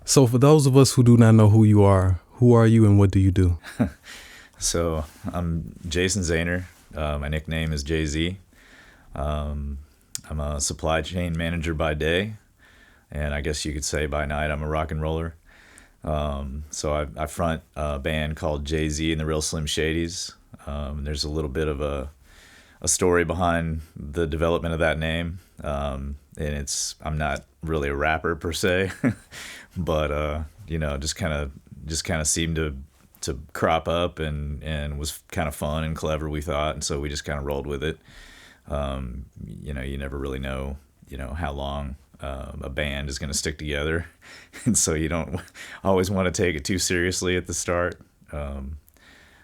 So for those of us who do not know who are you and what do you do? So I'm Jason Zehner. My nickname is Jay-Z. I'm a supply chain manager by day, and I guess you could say by night I'm a rock and roller. So I front a band called Jay-Z and the Real Slim Shadies. There's a little bit of a story behind the development of that name. And I'm not really a rapper per se, but just kind of seemed to crop up and was kind of fun and clever, we thought, and so we just kind of rolled with it. You never really know, how long a band is going to stick together, and so you don't always want to take it too seriously at the start.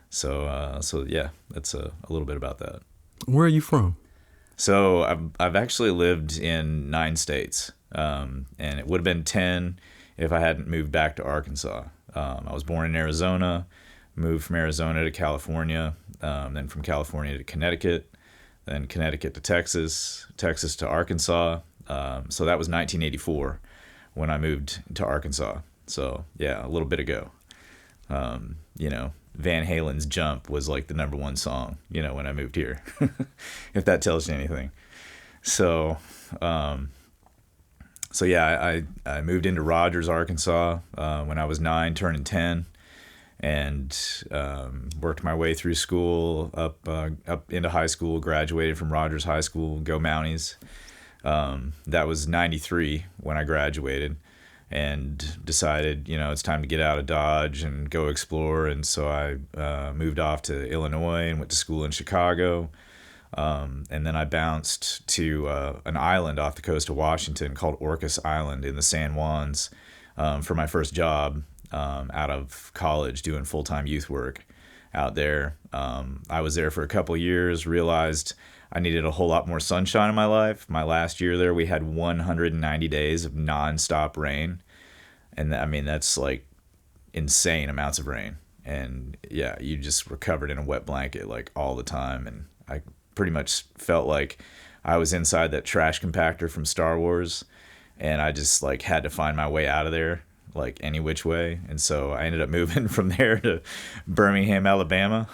So yeah, that's a little bit about that. Where are you from? So I've actually lived in 9 states, and it would have been 10 if I hadn't moved back to Arkansas. I was born in Arizona, moved from Arizona to California, then from California to Connecticut, then Connecticut to Texas, Texas to Arkansas. So that was 1984 when I moved to Arkansas. So yeah, a little bit ago. Van Halen's Jump was like the number one song, when I moved here, if that tells you anything. So, yeah, I moved into Rogers, Arkansas, when I was 9, turning 10, and worked my way through school up into high school, graduated from Rogers High School, go Mounties. That was 93 when I graduated, and decided, it's time to get out of Dodge and go explore. And so I moved off to Illinois and went to school in Chicago. And then I bounced to an island off the coast of Washington called Orcas Island in the San Juans for my first job out of college, doing full-time youth work out there. I was there for a couple years, realized I needed a whole lot more sunshine in my life. My last year there, we had 190 days of nonstop rain. And I mean, that's like insane amounts of rain. And yeah, you just were covered in a wet blanket like all the time. And I pretty much felt like I was inside that trash compactor from Star Wars. And I just like had to find my way out of there, like any which way. And so I ended up moving from there to Birmingham, Alabama,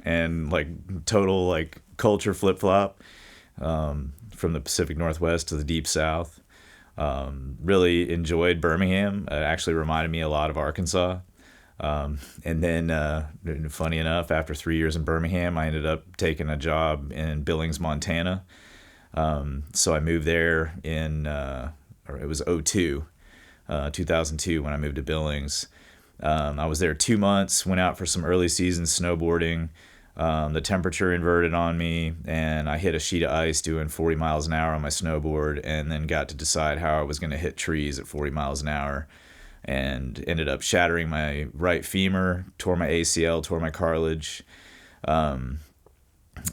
and like total like culture flip-flop from the Pacific Northwest to the Deep South. Really enjoyed Birmingham. It actually reminded me a lot of Arkansas. And then funny enough, after 3 years in Birmingham, I ended up taking a job in Billings, Montana. So I moved there or it was 2002 when I moved to Billings. I was there 2 months, went out for some early season snowboarding. The temperature inverted on me, and I hit a sheet of ice doing 40 miles an hour on my snowboard, and then got to decide how I was going to hit trees at 40 miles an hour, and ended up shattering my right femur, tore my ACL, tore my cartilage. Yeah,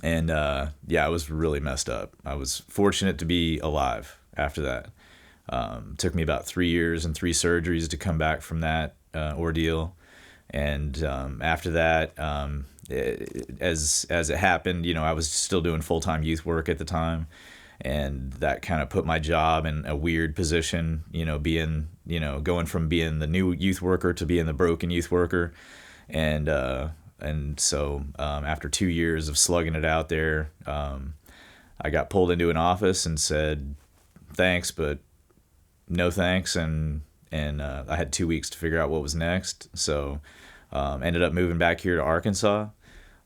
I was really messed up. I was fortunate to be alive after that. Took me about 3 years and 3 surgeries to come back from that ordeal. And after that, as it happened, I was still doing full-time youth work at the time, and that kind of put my job in a weird position, going from being the new youth worker to being the broken youth worker. And so after 2 years of slugging it out there, I got pulled into an office and said, thanks, but no thanks. And I had 2 weeks to figure out what was next. So ended up moving back here to Arkansas,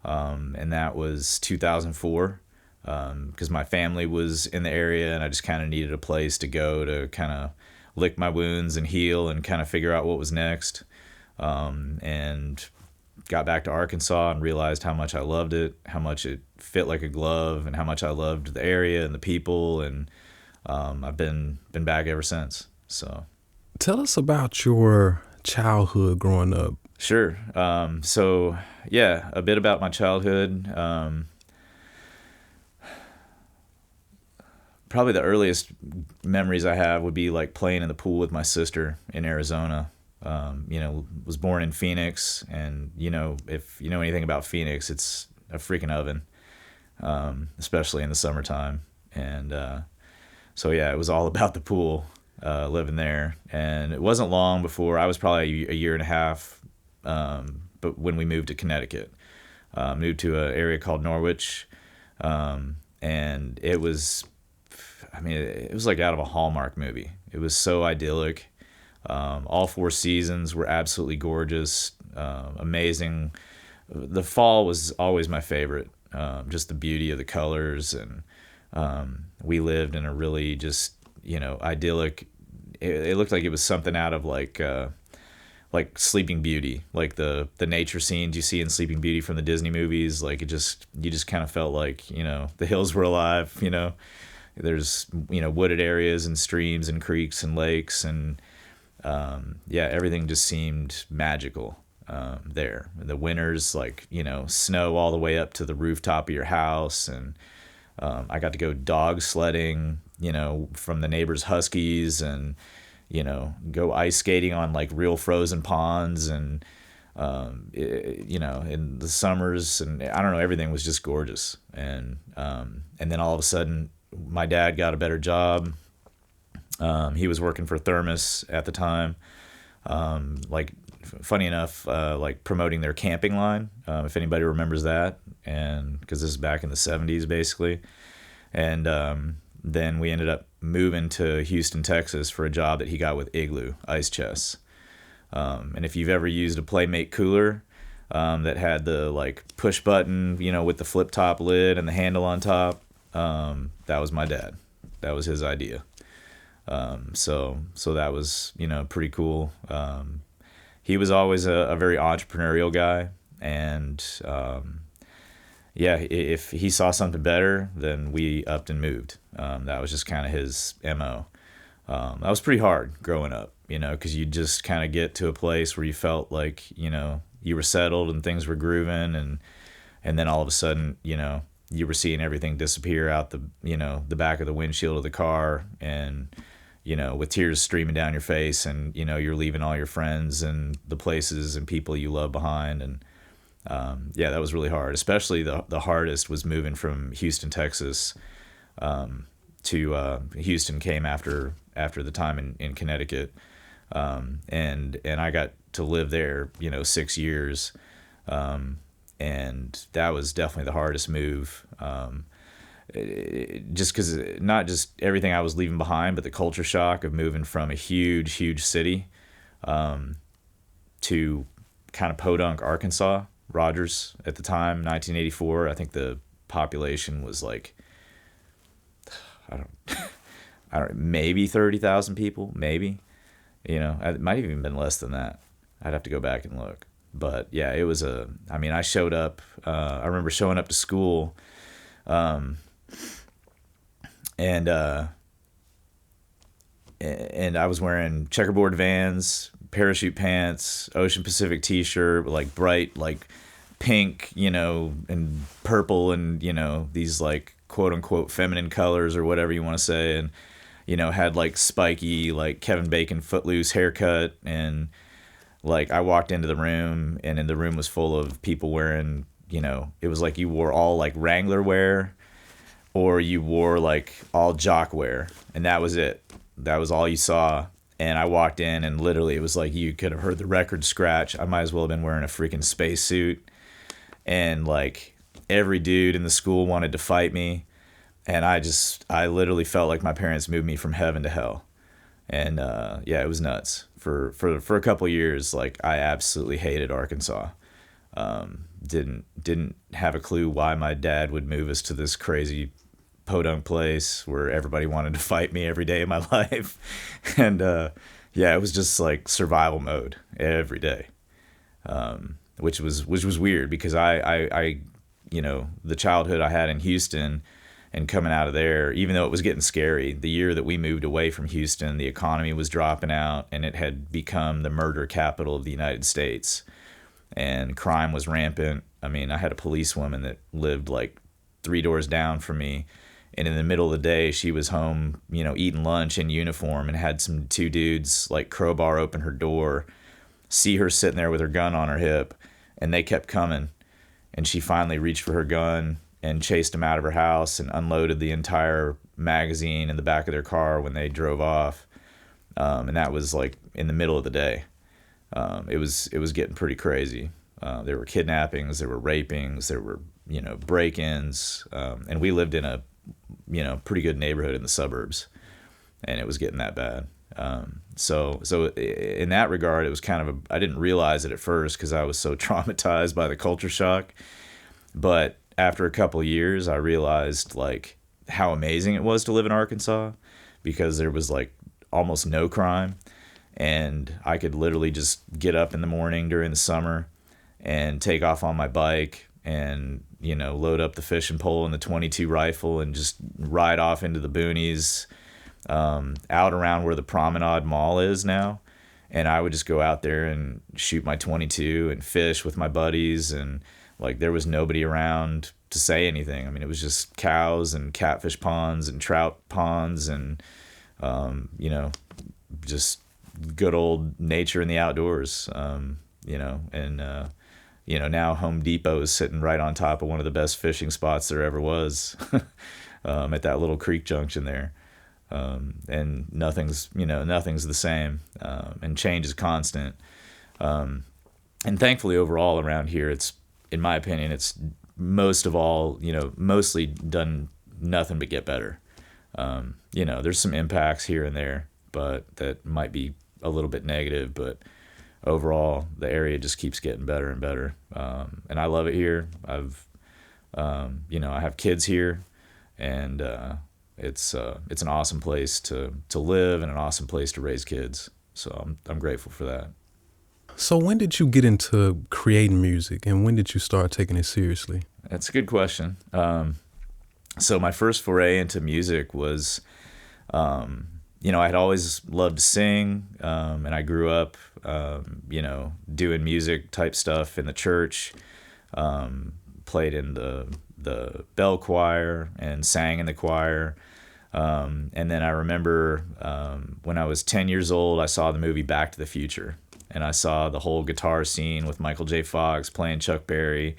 and that was 2004, because my family was in the area, and I just kind of needed a place to go to kind of lick my wounds and heal and kind of figure out what was next. And got back to Arkansas and realized how much I loved it, how much it fit like a glove, and how much I loved the area and the people, and I've been back ever since. So Tell us about your childhood growing up. sure. So yeah, a bit about my childhood. Probably the earliest memories I have would be like playing in the pool with my sister in Arizona. Was born in Phoenix, and if you know anything about Phoenix, it's a freaking oven, especially in the summertime. And so yeah, it was all about the pool. living there. And it wasn't long before, I was probably a year and a half, but when we moved to Connecticut, moved to an area called Norwich, and it was, I mean, it was like out of a Hallmark movie. It was so idyllic. All 4 seasons were absolutely gorgeous, amazing. The fall was always my favorite, just the beauty of the colors. And we lived in a really just, idyllic. It looked like it was something out of like Sleeping Beauty, like the nature scenes you see in Sleeping Beauty from the Disney movies. Like you just kind of felt like, the hills were alive. There's wooded areas and streams and creeks and lakes, and everything just seemed magical there. The winters, like snow all the way up to the rooftop of your house, and I got to go dog sledding, from the neighbors' huskies, and go ice skating on like real frozen ponds, and in the summers, and I don't know, everything was just gorgeous. And then all of a sudden, my dad got a better job. He was working for Thermos at the time. Funny enough, like promoting their camping line, if anybody remembers that, and because this is back in the 70s basically. And then we ended up moving to Houston, Texas for a job that he got with Igloo ice chests. And if you've ever used a Playmate cooler that had the like push button, with the flip top lid and the handle on top, that was my dad. That was his idea. So that was, pretty cool. He was always a very entrepreneurial guy, and if he saw something better, then we upped and moved. That was just kind of his MO. That was pretty hard growing up, because you just kind of get to a place where you felt like, you were settled and things were grooving, and then all of a sudden, you were seeing everything disappear out the back of the windshield of the car, and with tears streaming down your face, and you're leaving all your friends and the places and people you love behind. And that was really hard. Especially the hardest was moving from Houston, Texas, to Houston came after the time in Connecticut, and I got to live there 6 years, and that was definitely the hardest move. Just because not just everything I was leaving behind, but the culture shock of moving from a huge city to kind of Podunk, Arkansas, Rogers at the time, 1984. I think the population was like, I don't maybe 30,000 people, maybe. It might have even been less than that. I'd have to go back and look. But yeah, it was I showed up. I remember showing up to school. And I was wearing checkerboard Vans, parachute pants, Ocean Pacific t-shirt, like bright, like pink, and purple, and, these like quote unquote feminine colors or whatever you want to say. And, had like spiky, like Kevin Bacon Footloose haircut. And like I walked into the room, and in the room was full of people wearing, it was like you wore all like Wrangler wear, or you wore like all jock wear, and that was it. That was all you saw. And I walked in, and literally it was like you could have heard the record scratch. I might as well have been wearing a freaking spacesuit. And like every dude in the school wanted to fight me, and I literally felt like my parents moved me from heaven to hell. And it was nuts. For a couple years, like I absolutely hated Arkansas. Didn't have a clue why my dad would move us to this crazy podunk place where everybody wanted to fight me every day of my life. And it was just like survival mode every day, which was weird, because I the childhood I had in Houston and coming out of there, even though it was getting scary, the year that we moved away from Houston, the economy was dropping out, and it had become the murder capital of the United States, and crime was rampant. I mean, I had a policewoman that lived like 3 doors down from me, and in the middle of the day, she was home, eating lunch in uniform, and had some 2 dudes like crowbar open her door, see her sitting there with her gun on her hip, and they kept coming. And she finally reached for her gun and chased them out of her house and unloaded the entire magazine in the back of their car when they drove off. And that was like in the middle of the day. It was getting pretty crazy. There were kidnappings, there were rapings, there were break-ins, and we lived in a pretty good neighborhood in the suburbs, and it was getting that bad. So in that regard, it was kind of I didn't realize it at first because I was so traumatized by the culture shock. But after a couple of years, I realized like how amazing it was to live in Arkansas, because there was like almost no crime, and I could literally just get up in the morning during the summer and take off on my bike and load up the fishing pole and the 22 rifle and just ride off into the boonies, out around where the Promenade Mall is now. And I would just go out there and shoot my 22 and fish with my buddies, and like there was nobody around to say anything. I mean, it was just cows and catfish ponds and trout ponds and just good old nature in the outdoors. Now Home Depot is sitting right on top of one of the best fishing spots there ever was, at that little creek junction there. And nothing's the same, and change is constant. And thankfully overall around here, it's, in my opinion, it's mostly done nothing but get better. There's some impacts here and there, but that might be a little bit negative, but overall the area just keeps getting better and better. And I love it here. I have kids here, and it's an awesome place to live and an awesome place to raise kids. So I'm grateful for that. So when did you get into creating music, and when did you start taking it seriously? That's a good question. So my first foray into music was, I had always loved to sing, and I grew up, doing music type stuff in the church, played in the bell choir and sang in the choir. And then I remember when I was 10 years old, I saw the movie Back to the Future, and I saw the whole guitar scene with Michael J. Fox playing Chuck Berry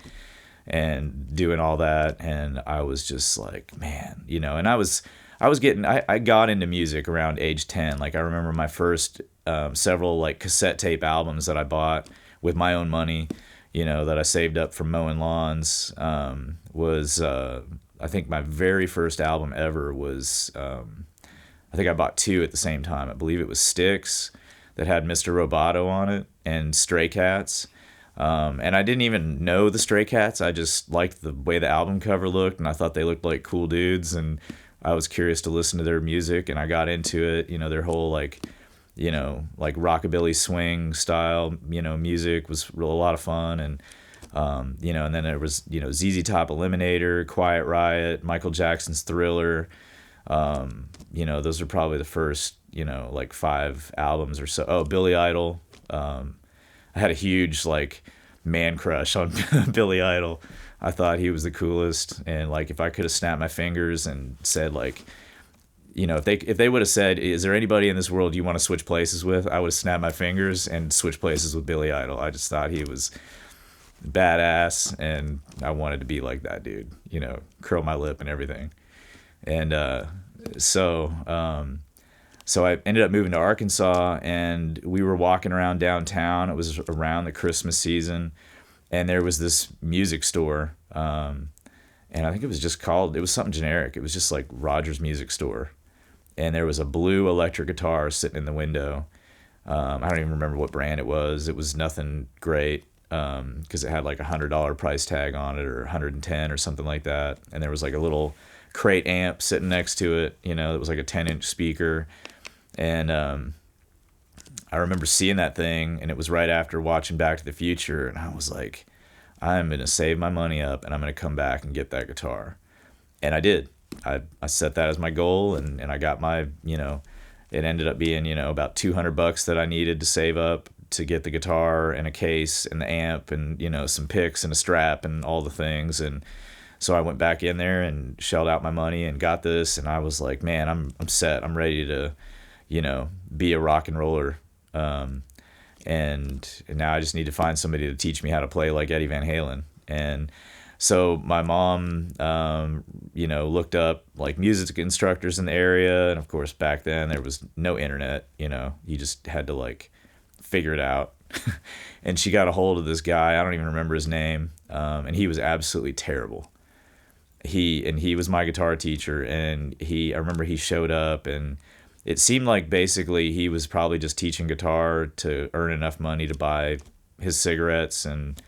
and doing all that. And I was just like, man, and I got into music around age 10. Like I remember my first several like cassette tape albums that I bought with my own money, that I saved up from mowing lawns, was I think my very first album ever was, I think I bought two at the same time. I believe it was Styx that had Mr. Roboto on it, and Stray Cats. And I didn't even know the Stray Cats. I just liked the way the album cover looked, and I thought they looked like cool dudes, and I was curious to listen to their music, and I got into it. Their whole like rockabilly swing style, music was a lot of fun. And and then there was, ZZ Top Eliminator, Quiet Riot, Michael Jackson's Thriller. Those are probably the first, 5 albums or so. Oh, Billy Idol. I had a huge, man crush on Billy Idol. I thought he was the coolest. And, if I could have snapped my fingers and said, if they would have said, is there anybody in this world you want to switch places with? I would have snapped my fingers and switched places with Billy Idol. I just thought he was badass, and I wanted to be like that dude, curl my lip and everything. And so I ended up moving to Arkansas, and we were walking around downtown. It was around the Christmas season, and there was this music store, and I think it was something generic. It was just like Rogers Music Store, and there was a blue electric guitar sitting in the window. I don't even remember what brand it was. It was nothing great, because it had like $100 price tag on it, or 110 or something like that. And there was like a little crate amp sitting next to it, it was like a 10-inch speaker. And I remember seeing that thing, and it was right after watching Back to the Future, and I was like, I'm going to save my money up, and I'm going to come back and get that guitar. And I did. I set that as my goal, and I got my, it ended up being, about $200 that I needed to save up to get the guitar and a case and the amp and, some picks and a strap and all the things. And so I went back in there and shelled out my money and got this, and I was like, man, I'm set. I'm ready to, be a rock and roller. And now I just need to find somebody to teach me how to play like Eddie Van Halen. And So my mom, looked up like music instructors in the area. And of course, back then there was no internet, you just had to like figure it out. And she got a hold of this guy. I don't even remember his name. And he was absolutely terrible. He was my guitar teacher, and I remember he showed up, and it seemed like basically he was probably just teaching guitar to earn enough money to buy his cigarettes, and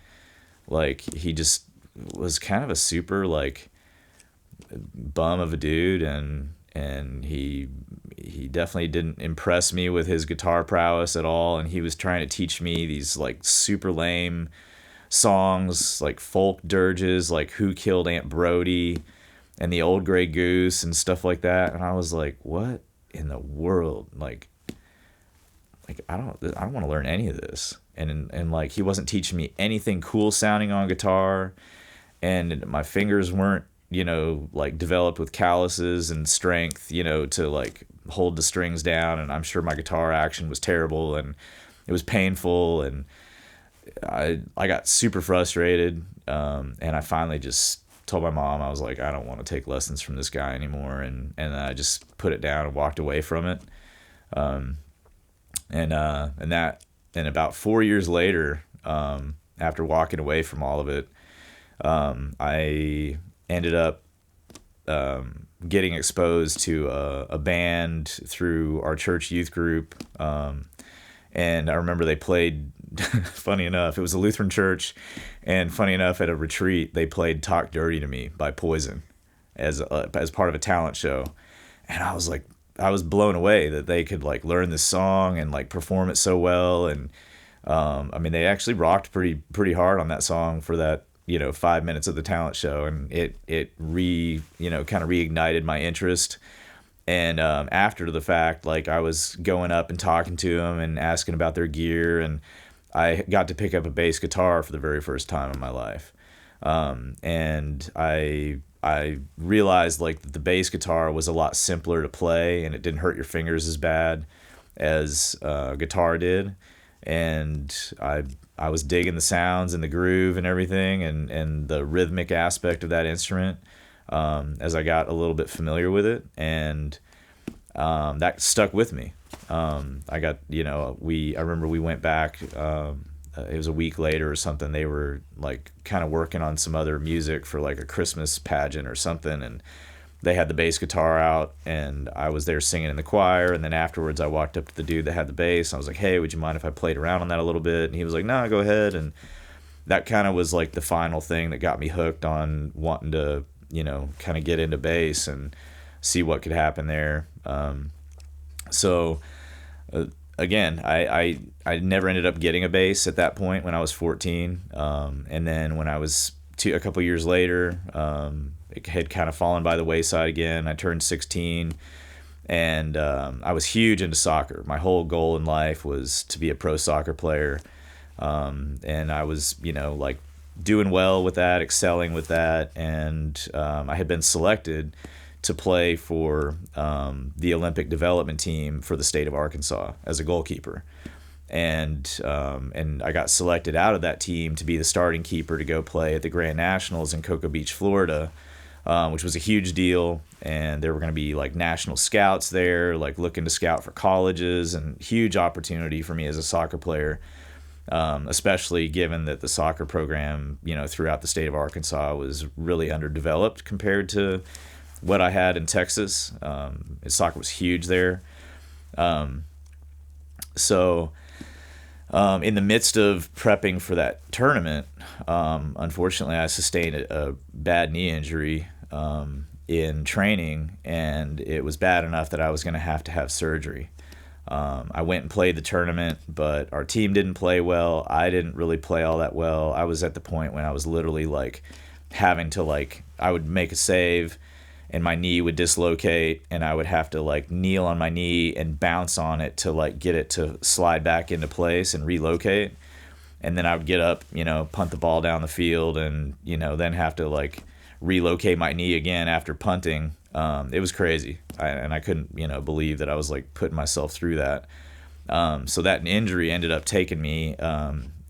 like he just was kind of a super like bum of a dude, and he definitely didn't impress me with his guitar prowess at all, and he was trying to teach me these like super lame songs like folk dirges like Who Killed Aunt Brody and The Old Gray Goose and stuff like that. And I was like, what in the world? Like I don't want to learn any of this. And like he wasn't teaching me anything cool sounding on guitar, and my fingers weren't, like developed with calluses and strength, to like hold the strings down. And I'm sure my guitar action was terrible, and it was painful, and I got super frustrated, and I finally just told my mom, I was like, I don't want to take lessons from this guy anymore, and I just put it down and walked away from it, and about 4 years later, after walking away from all of it, I ended up getting exposed to a band through our church youth group, and I remember they played. Funny enough, it was a Lutheran church, and funny enough, at a retreat, they played "Talk Dirty to Me" by Poison as part of a talent show, and I was blown away that they could like learn this song and like perform it so well, and I mean, they actually rocked pretty hard on that song for that 5 minutes of the talent show, and it kind of reignited my interest. And after the fact, like I was going up and talking to them and asking about their gear, and I got to pick up a bass guitar for the very first time in my life. And I realized like that the bass guitar was a lot simpler to play, and it didn't hurt your fingers as bad as guitar did. And I was digging the sounds and the groove and everything, and the rhythmic aspect of that instrument, as I got a little bit familiar with it. And that stuck with me. I remember we went back, it was a week later or something. They were like kind of working on some other music for like a Christmas pageant or something, and they had the bass guitar out, and I was there singing in the choir. And then afterwards I walked up to the dude that had the bass. I was like, hey, would you mind if I played around on that a little bit? And he was like, nah, go ahead. And that kind of was like the final thing that got me hooked on wanting to, kind of get into bass and see what could happen there. Again, I never ended up getting a bass at that point when I was 14. And then when I was a couple years later, it had kind of fallen by the wayside again. I turned 16, and I was huge into soccer. My whole goal in life was to be a pro soccer player. And I was, like doing well with that, excelling with that. And I had been selected to play for the Olympic development team for the state of Arkansas as a goalkeeper. And I got selected out of that team to be the starting keeper to go play at the Grand Nationals in Cocoa Beach, Florida, which was a huge deal. And there were going to be like national scouts there, like looking to scout for colleges, and huge opportunity for me as a soccer player, especially given that the soccer program, throughout the state of Arkansas was really underdeveloped compared to what I had in Texas. Soccer was huge there. So in the midst of prepping for that tournament, unfortunately, I sustained a bad knee injury in training, and it was bad enough that I was going to have surgery. I went and played the tournament, but our team didn't play well. I didn't really play all that well. I was at the point when I was literally like having to I would make a save, and my knee would dislocate, and I would have to like kneel on my knee and bounce on it to like get it to slide back into place and relocate. And then I would get up, punt the ball down the field, and, then have to like relocate my knee again after punting. It was crazy. I couldn't, believe that I was like putting myself through that. So that injury ended up taking me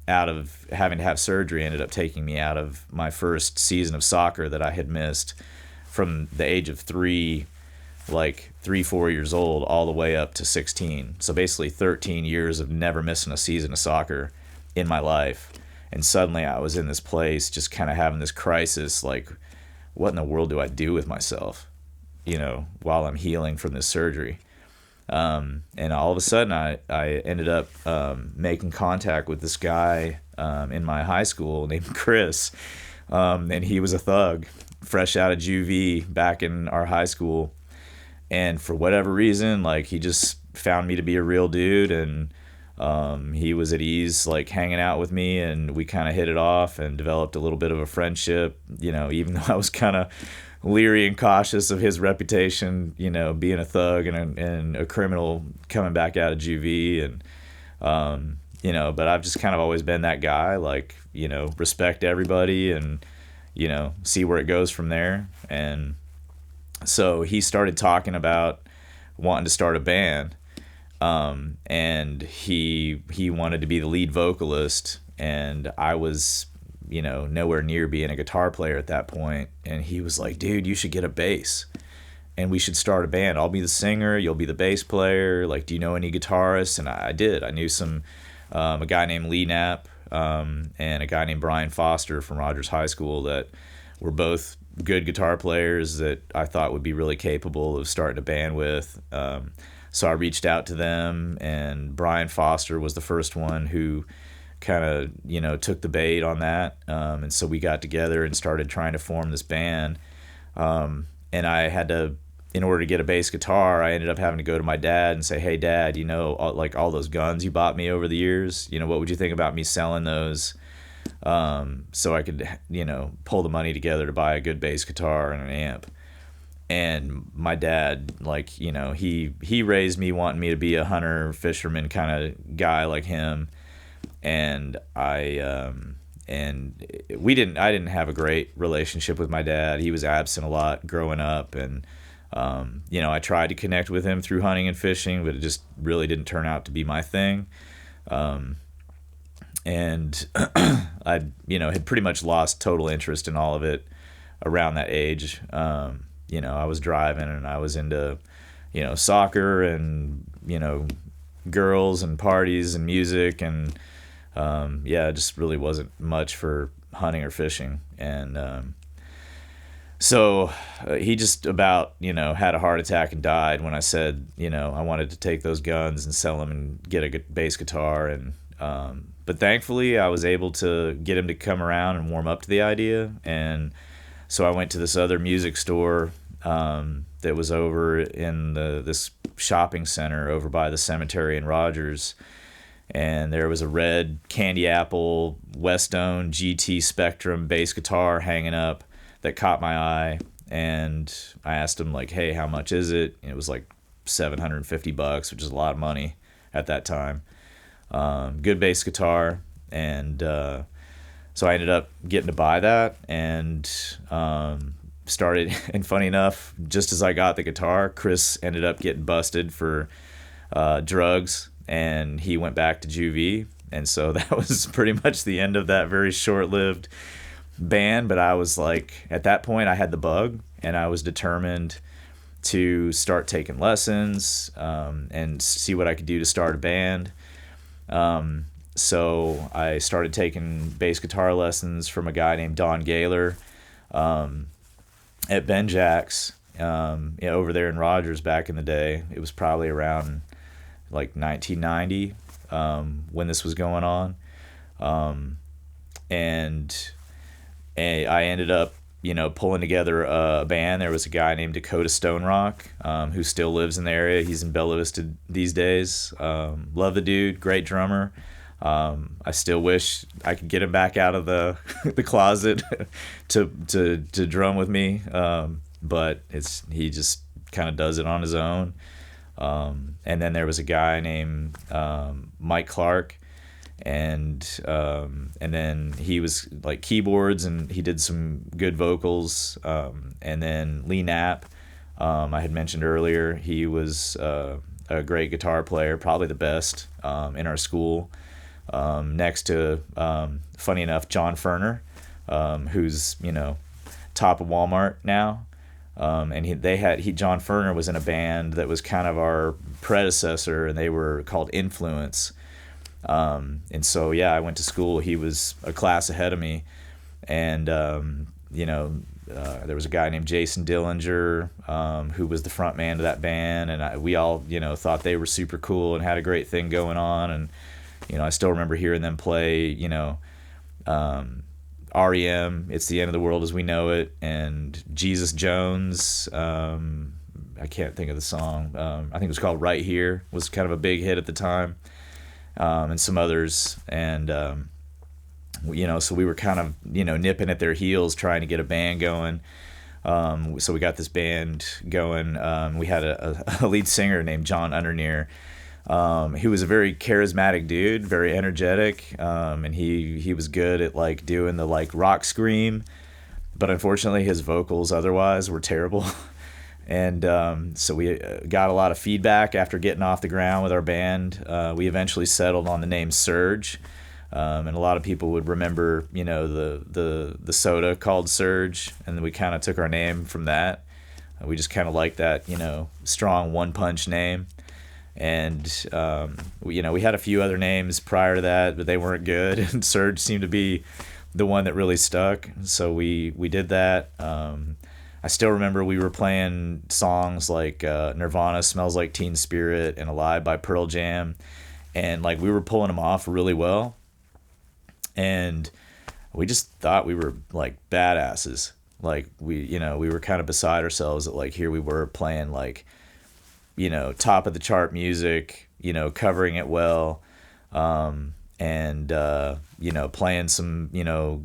out of having to have surgery ended up taking me out of my first season of soccer that I had missed from the age of 3, like 3-4 years old, all the way up to 16. So basically 13 years of never missing a season of soccer in my life. And suddenly I was in this place just kind of having this crisis, like, what in the world do I do with myself, while I'm healing from this surgery? And all of a sudden I ended up making contact with this guy in my high school named Chris. And he was a thug, fresh out of juvie back in our high school. And for whatever reason, like, he just found me to be a real dude, and he was at ease, like, hanging out with me, and we kind of hit it off and developed a little bit of a friendship, even though I was kind of leery and cautious of his reputation, being a thug and a criminal coming back out of juvie. And, but I've just kind of always been that guy, like, respect everybody and, see where it goes from there. And so he started talking about wanting to start a band. And he wanted to be the lead vocalist, and I was, nowhere near being a guitar player at that point. And he was like, dude, you should get a bass and we should start a band. I'll be the singer, you'll be the bass player. Like, do you know any guitarists? And I did. I knew a guy named Lee Knapp, and a guy named Brian Foster from Rogers High School that were both good guitar players that I thought would be really capable of starting a band with. So I reached out to them, and Brian Foster was the first one who kind of, took the bait on that. And so we got together and started trying to form this band. And I had to, in order to get a bass guitar, I ended up having to go to my dad and say, hey, Dad, all those guns you bought me over the years, what would you think about me selling those? So I could, pull the money together to buy a good bass guitar and an amp. And my dad, like, he raised me wanting me to be a hunter, fisherman kind of guy like him. And I didn't have a great relationship with my dad. He was absent a lot growing up. And, I tried to connect with him through hunting and fishing, but it just really didn't turn out to be my thing. And I, had pretty much lost total interest in all of it around that age. I was driving and I was into, soccer and, girls and parties and music. And, it just really wasn't much for hunting or fishing. And so he just about, had a heart attack and died when I said, I wanted to take those guns and sell them and get a bass guitar. And but thankfully I was able to get him to come around and warm up to the idea. And so I went to this other music store that was over in this shopping center over by the cemetery in Rogers. And there was a red candy apple Westone GT Spectrum bass guitar hanging up that caught my eye. And I asked him, like, hey, how much is it? And it was like $750, which is a lot of money at that time. Good bass guitar. And so I ended up getting to buy that and started. And funny enough, just as I got the guitar, Chris ended up getting busted for drugs, and he went back to juvie. And so that was pretty much the end of that very short-lived band. But I was like, at that point I had the bug, and I was determined to start taking lessons and see what I could do to start a band. So I started taking bass guitar lessons from a guy named Don Gaylor at Ben Jack's over there in Rogers back in the day. It was probably around like 1990 when this was going on. And I ended up, pulling together a band. There was a guy named Dakota Stone Rock, who still lives in the area. He's in Bella Vista these days. Love the dude, great drummer. I still wish I could get him back out of the closet to drum with me. But he just kind of does it on his own. And then there was a guy named Mike Clark, and then he was like keyboards, and he did some good vocals. And then Lee Knapp, I had mentioned earlier, he was a great guitar player, probably the best in our school. next to, funny enough, John Ferner, who's, top of Walmart now. And John Ferner was in a band that was kind of our predecessor, and they were called Influence. And so, yeah, I went to school. He was a class ahead of me. And, there was a guy named Jason Zehner, who was the front man of that band. And we all, thought they were super cool and had a great thing going on. And, I still remember hearing them play, REM, It's the End of the World as We Know It, and Jesus Jones. I can't think of the song. I think it was called Right Here, was kind of a big hit at the time, and some others. And, so we were kind of, nipping at their heels trying to get a band going. So we got this band going. We had a lead singer named John Undernear. He was a very charismatic dude, very energetic, and he was good at like doing the like rock scream, but unfortunately his vocals otherwise were terrible. And so we got a lot of feedback after getting off the ground with our band. We eventually settled on the name Surge, and a lot of people would remember, the soda called Surge, and then we kind of took our name from that. We just kind of liked that, strong one-punch name. And, we had a few other names prior to that, but they weren't good. And Surge seemed to be the one that really stuck. So we did that. I still remember we were playing songs like Nirvana, Smells Like Teen Spirit, and Alive by Pearl Jam. And, like, we were pulling them off really well. And we just thought we were, like, badasses. Like, we were kind of beside ourselves that, like, here we were playing, like, top of the chart music, covering it well, and playing some,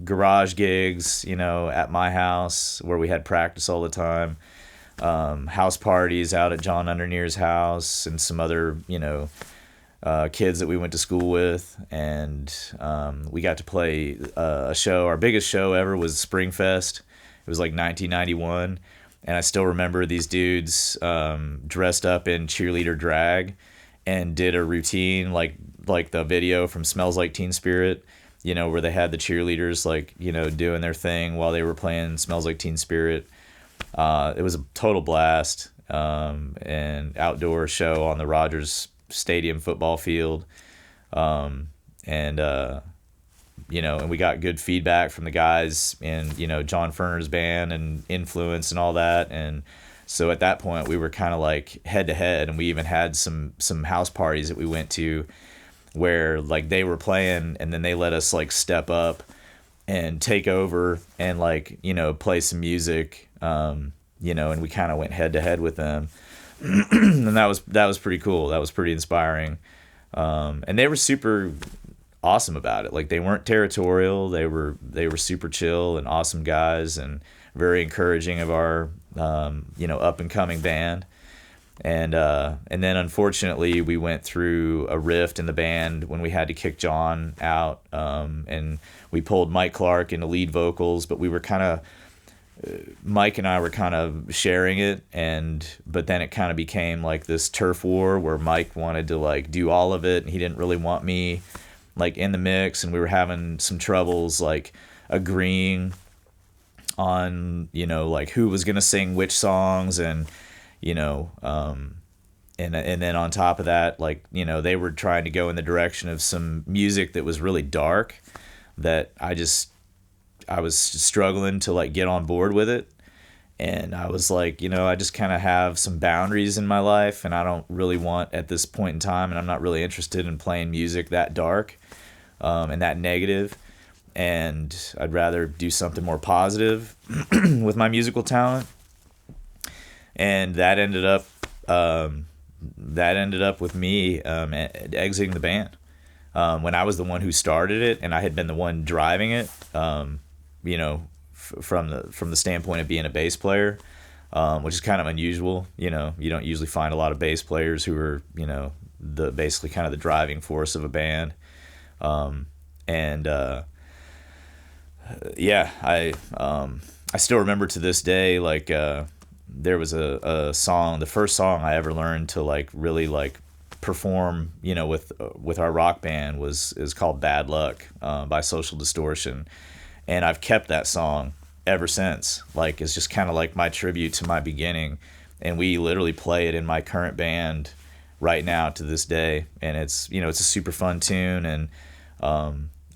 garage gigs, at my house where we had practice all the time, house parties out at John Undernear's house and some other, kids that we went to school with. And we got to play a show. Our biggest show ever was Springfest. It was like 1991. And I still remember these dudes dressed up in cheerleader drag and did a routine like the video from Smells Like Teen Spirit, where they had the cheerleaders doing their thing while they were playing Smells Like Teen Spirit. It was a total blast, and outdoor show on the Rogers Stadium football field. And we got good feedback from the guys in, John Ferner's band and Influence and all that. And so at that point we were kind of like head to head, and we even had some house parties that we went to where like they were playing and then they let us like step up and take over and like, play some music, and we kind of went head to head with them. And that was pretty cool. That was pretty inspiring. And they were super awesome about it. Like, they weren't territorial. They were super chill and awesome guys, and very encouraging of our up and coming band. And then unfortunately we went through a rift in the band when we had to kick John out, and we pulled Mike Clark into lead vocals, but we were kind of Mike and I were kind of sharing it, but then it kind of became like this turf war where Mike wanted to like do all of it and he didn't really want me like in the mix, and we were having some troubles like agreeing on like who was gonna sing which songs, and and then on top of that, like they were trying to go in the direction of some music that was really dark that I was struggling to like get on board with it. And I was like, I just kind of have some boundaries in my life, and I don't really want at this point in time, and I'm not really interested in playing music that dark, and that negative. And I'd rather do something more positive with my musical talent. And that ended up with me exiting the band, when I was the one who started it, and I had been the one driving it. From the standpoint of being a bass player, which is kind of unusual. You don't usually find a lot of bass players who are, basically kind of the driving force of a band. I still remember to this day, there was a song, the first song I ever learned to like really like perform, with our rock band is called Bad Luck by Social Distortion, and I've kept that song ever since. Like, it's just kind of like my tribute to my beginning, and we literally play it in my current band right now to this day, and it's it's a super fun tune, and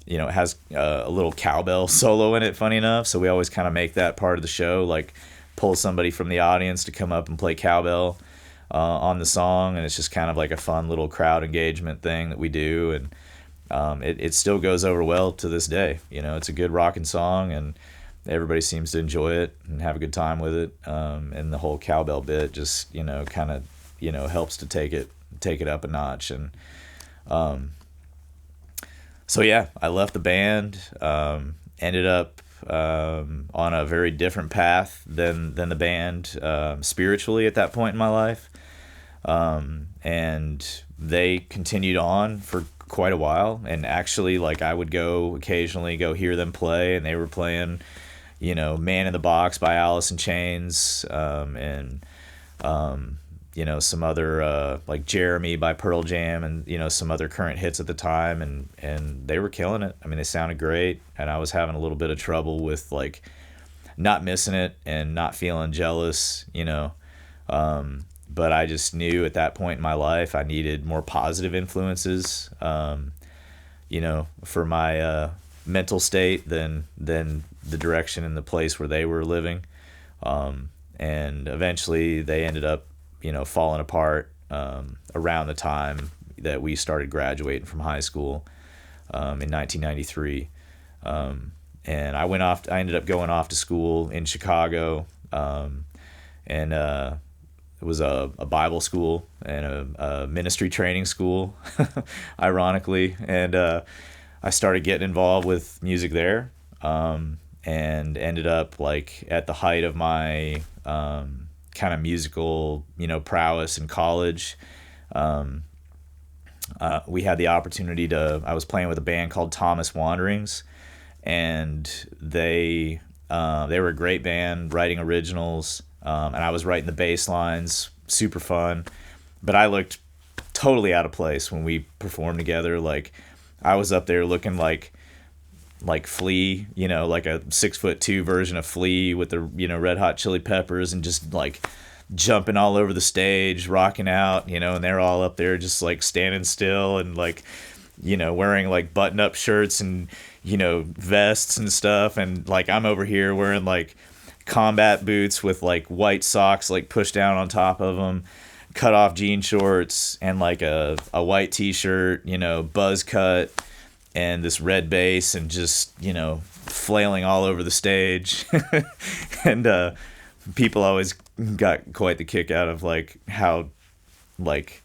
it has a little cowbell solo in it, funny enough, so we always kind of make that part of the show, like pull somebody from the audience to come up and play cowbell on the song, and it's just kind of like a fun little crowd engagement thing that we do, and it still goes over well to this day. It's a good rocking song, and everybody seems to enjoy it and have a good time with it, and the whole cowbell bit just kind of helps to take it up a notch. And so yeah, I left the band, ended up on a very different path than the band spiritually at that point in my life, and they continued on for quite a while. And actually, like, I would occasionally go hear them play, and they were playing Man in the Box by Alice in Chains, and some other like Jeremy by Pearl Jam, and some other current hits at the time, and they were killing it. I mean, they sounded great, and I was having a little bit of trouble with like not missing it and not feeling jealous, but I just knew at that point in my life I needed more positive influences, for my mental state than the direction and the place where they were living, and eventually they ended up falling apart around the time that we started graduating from high school in 1993. And I ended up going off to school in Chicago, and it was a Bible school and a ministry training school, ironically. And I started getting involved with music there, and ended up like at the height of my kind of musical, prowess in college. We had the opportunity I was playing with a band called Thomas Wanderings, and they were a great band, writing originals, and I was writing the bass lines, super fun. But I looked totally out of place when we performed together. Like, I was up there looking like Flea, like a 6'2" version of Flea with the Red Hot Chili Peppers, and just like jumping all over the stage, rocking out, and they're all up there just like standing still and like wearing like button up shirts and vests and stuff, and like I'm over here wearing like combat boots with like white socks like pushed down on top of them, cut off jean shorts, and like a white t-shirt, buzz cut, and this red bass, and just flailing all over the stage. And people always got quite the kick out of like how like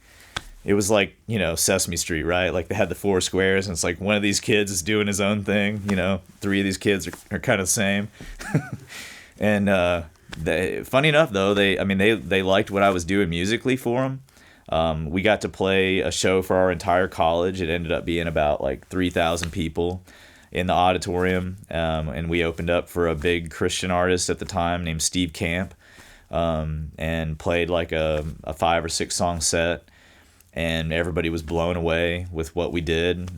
it was like Sesame Street, right? Like they had the four squares, and it's like one of these kids is doing his own thing, three of these kids are kind of the same. And funny enough though, they liked what I was doing musically for them. We got to play a show for our entire college. It ended up being about like 3,000 people in the auditorium, and we opened up for a big Christian artist at the time named Steve Camp, and played like a 5 or 6 song set, and everybody was blown away with what we did.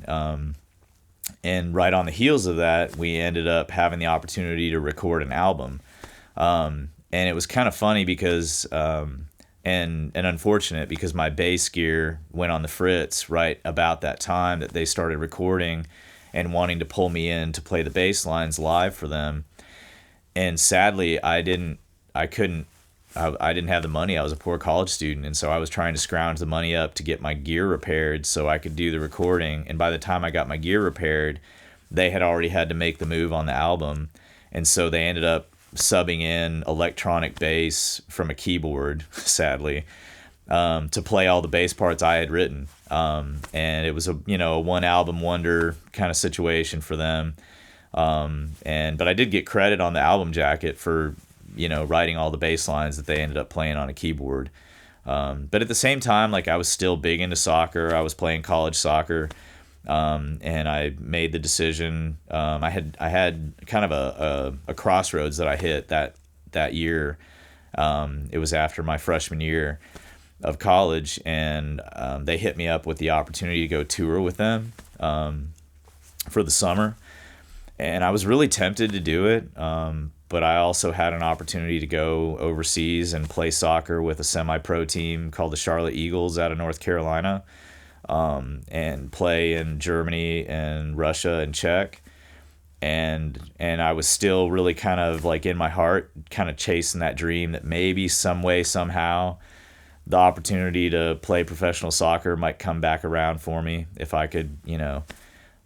And right on the heels of that, we ended up having the opportunity to record an album, and it was kind of funny because and unfortunate, because my bass gear went on the fritz right about that time that they started recording and wanting to pull me in to play the bass lines live for them. And sadly, I didn't have the money. I was a poor college student, and so I was trying to scrounge the money up to get my gear repaired so I could do the recording. And by the time I got my gear repaired, they had already had to make the move on the album, and so they ended up subbing in electronic bass from a keyboard, sadly, to play all the bass parts I had written. And it was a one album wonder kind of situation for them. But I did get credit on the album jacket for writing all the bass lines that they ended up playing on a keyboard. But at the same time, like, I was still big into soccer. I was playing college soccer. And I made the decision. I had kind of a crossroads that I hit that year. It was after my freshman year, of college, and they hit me up with the opportunity to go tour with them for the summer. And I was really tempted to do it, but I also had an opportunity to go overseas and play soccer with a semi-pro team called the Charlotte Eagles out of North Carolina, and play in Germany and Russia and Czech. And I was still really kind of like in my heart, kind of chasing that dream that maybe some way, somehow, the opportunity to play professional soccer might come back around for me if I could,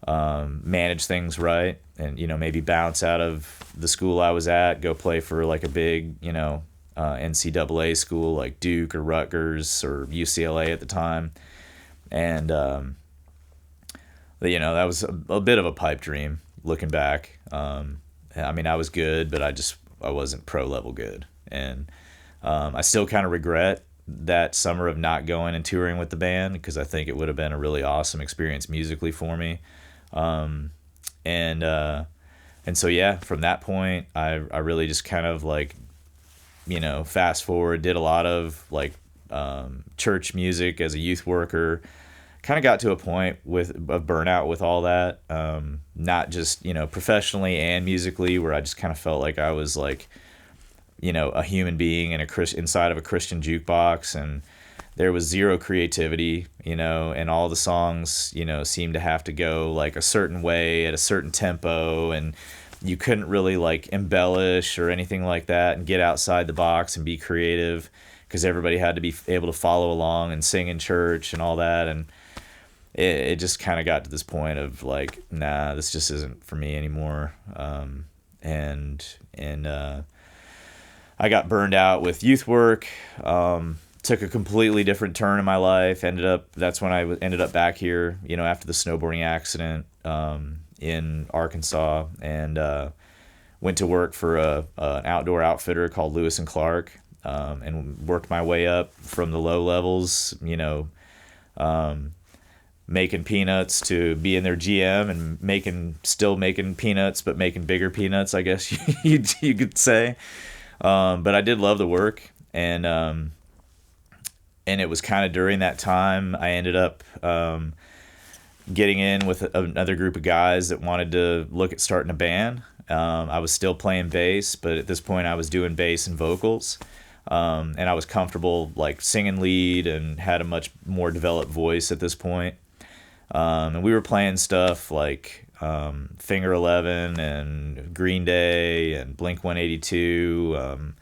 manage things right, and maybe bounce out of the school I was at, go play for like a big NCAA school like Duke or Rutgers or UCLA at the time. And that was a bit of a pipe dream looking back. I mean, I was good, but I wasn't pro level good. And I still kind of regret that summer of not going and touring with the band, because I think it would have been a really awesome experience musically for me. And so, yeah, from that point, I really just kind of like, fast forward, did a lot of like church music as a youth worker. Kind of got to a point of burnout with all that, not just professionally and musically, where I just kind of felt like I was like a human being inside of a Christian jukebox, and there was zero creativity, and all the songs seemed to have to go like a certain way at a certain tempo, and you couldn't really like embellish or anything like that and get outside the box and be creative, because everybody had to be able to follow along and sing in church and all that. And it just kind of got to this point of like, nah, this just isn't for me anymore. And I got burned out with youth work. Took a completely different turn in my life. That's when I ended up back here, after the snowboarding accident in Arkansas, and went to work for an outdoor outfitter called Lewis and Clark, and worked my way up from the low levels, making peanuts, to being their GM and still making peanuts, but making bigger peanuts, I guess you could say. But I did love the work, and it was kind of during that time I ended up getting in with another group of guys that wanted to look at starting a band. I was still playing bass, but at this point I was doing bass and vocals. And I was comfortable like singing lead and had a much more developed voice at this point. And we were playing stuff like Finger 11 and Green Day and Blink 182. I'm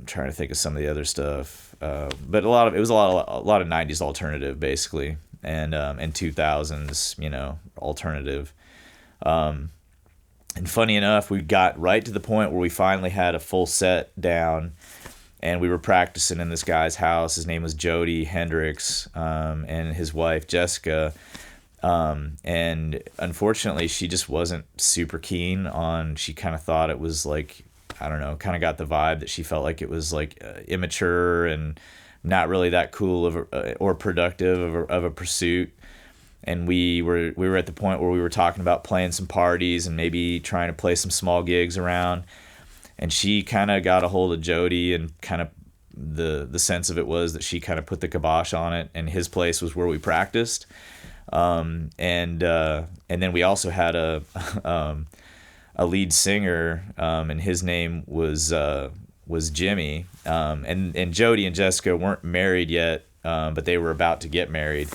trying to think of some of the other stuff, but it was a lot of 90s alternative basically, and 2000s alternative. And funny enough, we got right to the point where we finally had a full set down, and we were practicing in this guy's house. His name was Jody Hendricks, and his wife Jessica. And unfortunately, she just wasn't super keen on. She kind of thought it was like, I don't know, kind of got the vibe that she felt like it was like immature and not really that cool or productive of a pursuit. And we were at the point where we were talking about playing some parties and maybe trying to play some small gigs around. And she kind of got a hold of Jody, and kind of the sense of it was that she kind of put the kibosh on it, and his place was where we practiced. And then we also had a lead singer, and his name was Jimmy. And Jody and Jessica weren't married yet, but they were about to get married.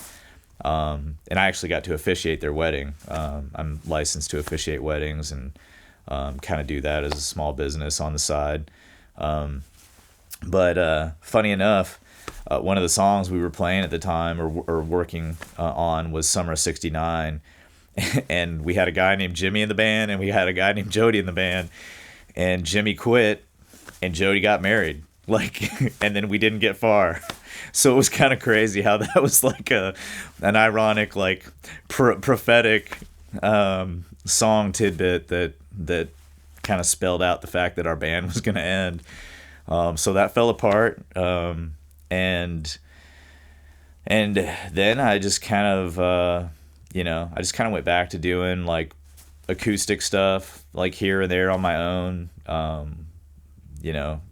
And I actually got to officiate their wedding. I'm licensed to officiate weddings, and kind of do that as a small business on the side. But funny enough, one of the songs we were playing at the time or working on was Summer of '69. And we had a guy named Jimmy in the band, and we had a guy named Jody in the band. And Jimmy quit, and Jody got married. And then we didn't get far. So it was kind of crazy how that was like an ironic, like prophetic song tidbit that kind of spelled out the fact that our band was going to end. So that fell apart. And then I just kind of, went back to doing like acoustic stuff, like here and there on my own.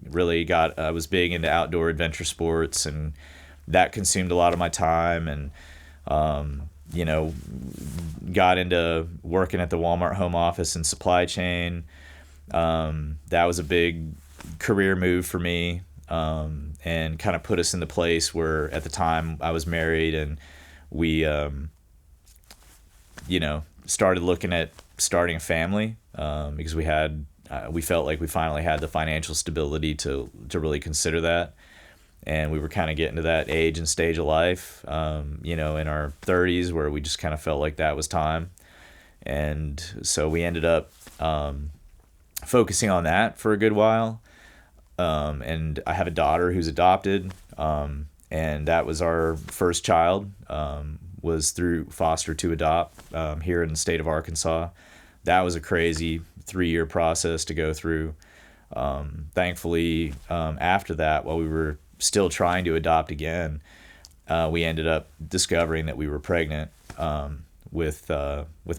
Really I was big into outdoor adventure sports, and that consumed a lot of my time. And, got into working at the Walmart home office and supply chain. That was a big career move for me, and kind of put us in the place where at the time I was married, and we, started looking at starting a family, because we felt like we finally had the financial stability to really consider that. And we were kind of getting to that age and stage of life, in our 30s, where we just kind of felt like that was time. And so we ended up focusing on that for a good while. And I have a daughter who's adopted, and that was our first child, was through foster to adopt, here in the state of Arkansas. That was a crazy 3-year process to go through. Thankfully, after that, while we were still trying to adopt again, we ended up discovering that we were pregnant, with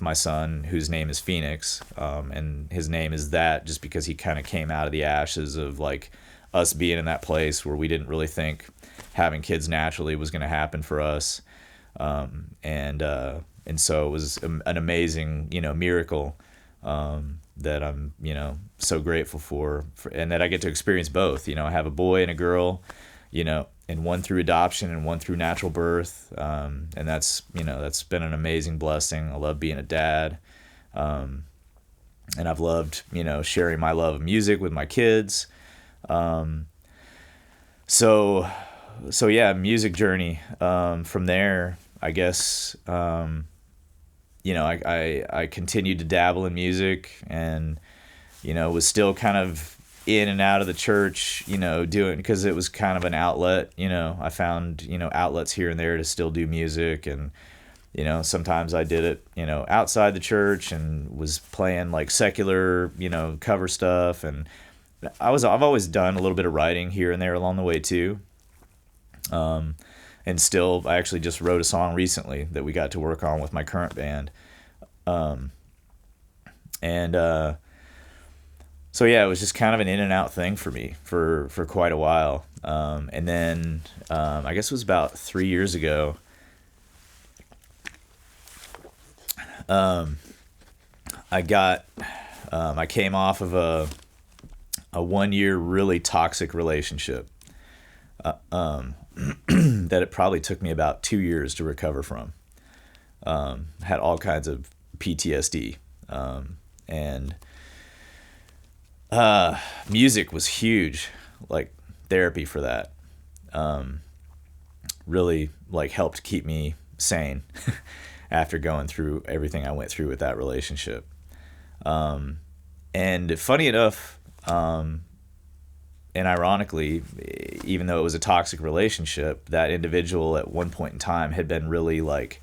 my son, whose name is Phoenix, and his name is that just because he kind of came out of the ashes of like us being in that place where we didn't really think having kids naturally was going to happen for us, and so it was an amazing miracle, that I'm so grateful for, and that I get to experience both. I have a boy and a girl, and one through adoption and one through natural birth. And that's been an amazing blessing. I love being a dad. And I've loved, sharing my love of music with my kids. So yeah, music journey. From there, I guess, I continued to dabble in music, and, was still kind of in and out of the church, doing, because it was kind of an outlet. I found, outlets here and there to still do music. And, sometimes I did it, outside the church, and was playing like secular, cover stuff. And I've always done a little bit of writing here and there along the way too. And still, I actually just wrote a song recently that we got to work on with my current band. So yeah, it was just kind of an in and out thing for me for quite a while. And then, I guess it was about 3 years ago, I came off of a 1-year really toxic relationship, that it probably took me about 2 years to recover from. Had all kinds of PTSD, and music was huge, like therapy for that. Really like helped keep me sane after going through everything I went through with that relationship. And funny enough, and ironically, even though it was a toxic relationship, that individual at one point in time had been really like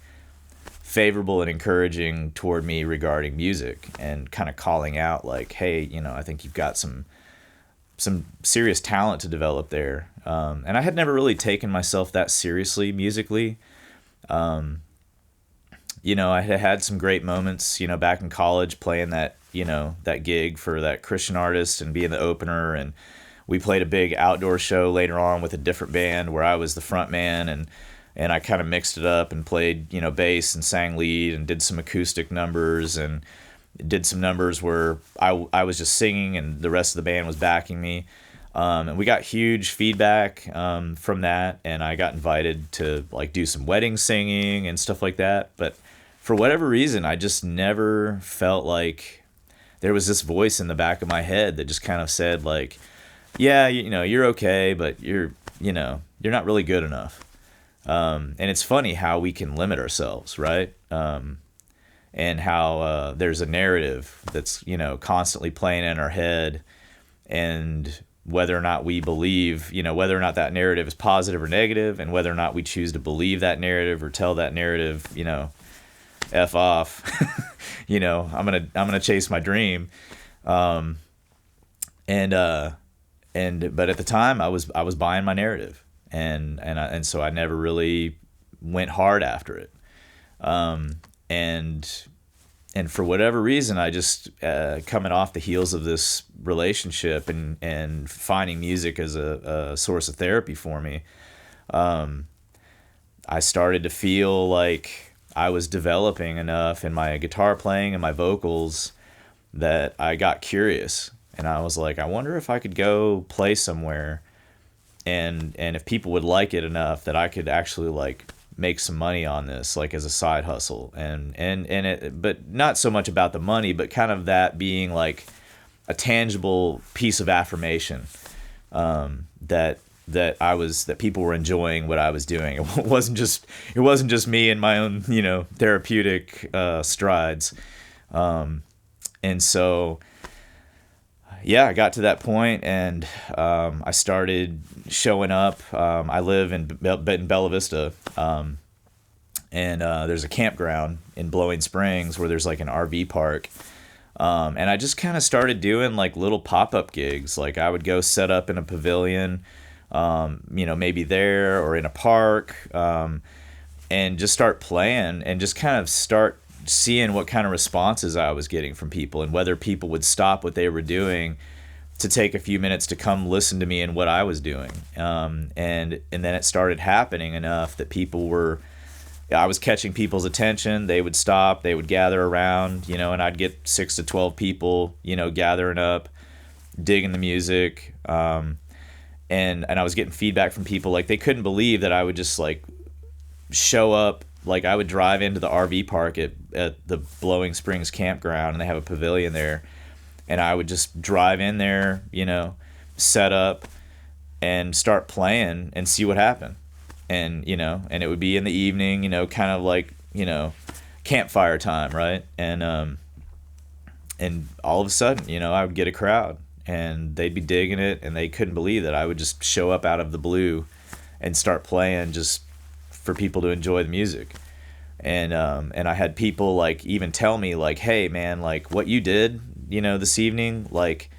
favorable and encouraging toward me regarding music, and kind of calling out like, hey, I think you've got some serious talent to develop there. And I had never really taken myself that seriously musically. I had had some great moments, back in college, playing that, that gig for that Christian artist and being the opener. And we played a big outdoor show later on with a different band where I was the front man, and I kind of mixed it up and played, bass and sang lead and did some acoustic numbers, and did some numbers where I was just singing and the rest of the band was backing me. And we got huge feedback, from that, and I got invited to like do some wedding singing and stuff like that. But for whatever reason, I just never felt like there was this voice in the back of my head that just kind of said like, yeah, you're okay, but you're not really good enough. And it's funny how we can limit ourselves, right? And how there's a narrative that's, constantly playing in our head, and whether or not we believe, whether or not that narrative is positive or negative, and whether or not we choose to believe that narrative or tell that narrative, F off, I'm gonna chase my dream. But at the time I was buying my narrative, and so I never really went hard after it. And and for whatever reason, I just coming off the heels of this relationship and finding music as a source of therapy for me, I started to feel like I was developing enough in my guitar playing and my vocals that I got curious, and I was like, I wonder if I could go play somewhere, and if people would like it enough that I could actually like make some money on this, like as a side hustle, and it, but not so much about the money, but kind of that being like a tangible piece of affirmation, that people were enjoying what I was doing. It wasn't just me and my own, therapeutic strides. And so, yeah, I got to that point, and I started showing up. I live in Bella Vista, and there's a campground in Blowing Springs where there's like an RV park. And I just kind of started doing like little pop-up gigs. Like I would go set up in a pavilion, maybe there or in a park, and just start playing and just kind of start seeing what kind of responses I was getting from people and whether people would stop what they were doing to take a few minutes to come listen to me and what I was doing. And then it started happening enough that I was catching people's attention. They would stop, they would gather around, and I'd get 6 to 12 people, gathering up, digging the music. And I was getting feedback from people. Like they couldn't believe that I would just like show up. Like I would drive into the RV park at the Blowing Springs campground, and they have a pavilion there. And I would just drive in there, set up and start playing and see what happened. And, and it would be in the evening, kind of like, campfire time, right? And all of a sudden, I would get a crowd and they'd be digging it, and they couldn't believe that I would just show up out of the blue and start playing just for people to enjoy the music. And I had people like even tell me like, hey man, like what you did, this evening, like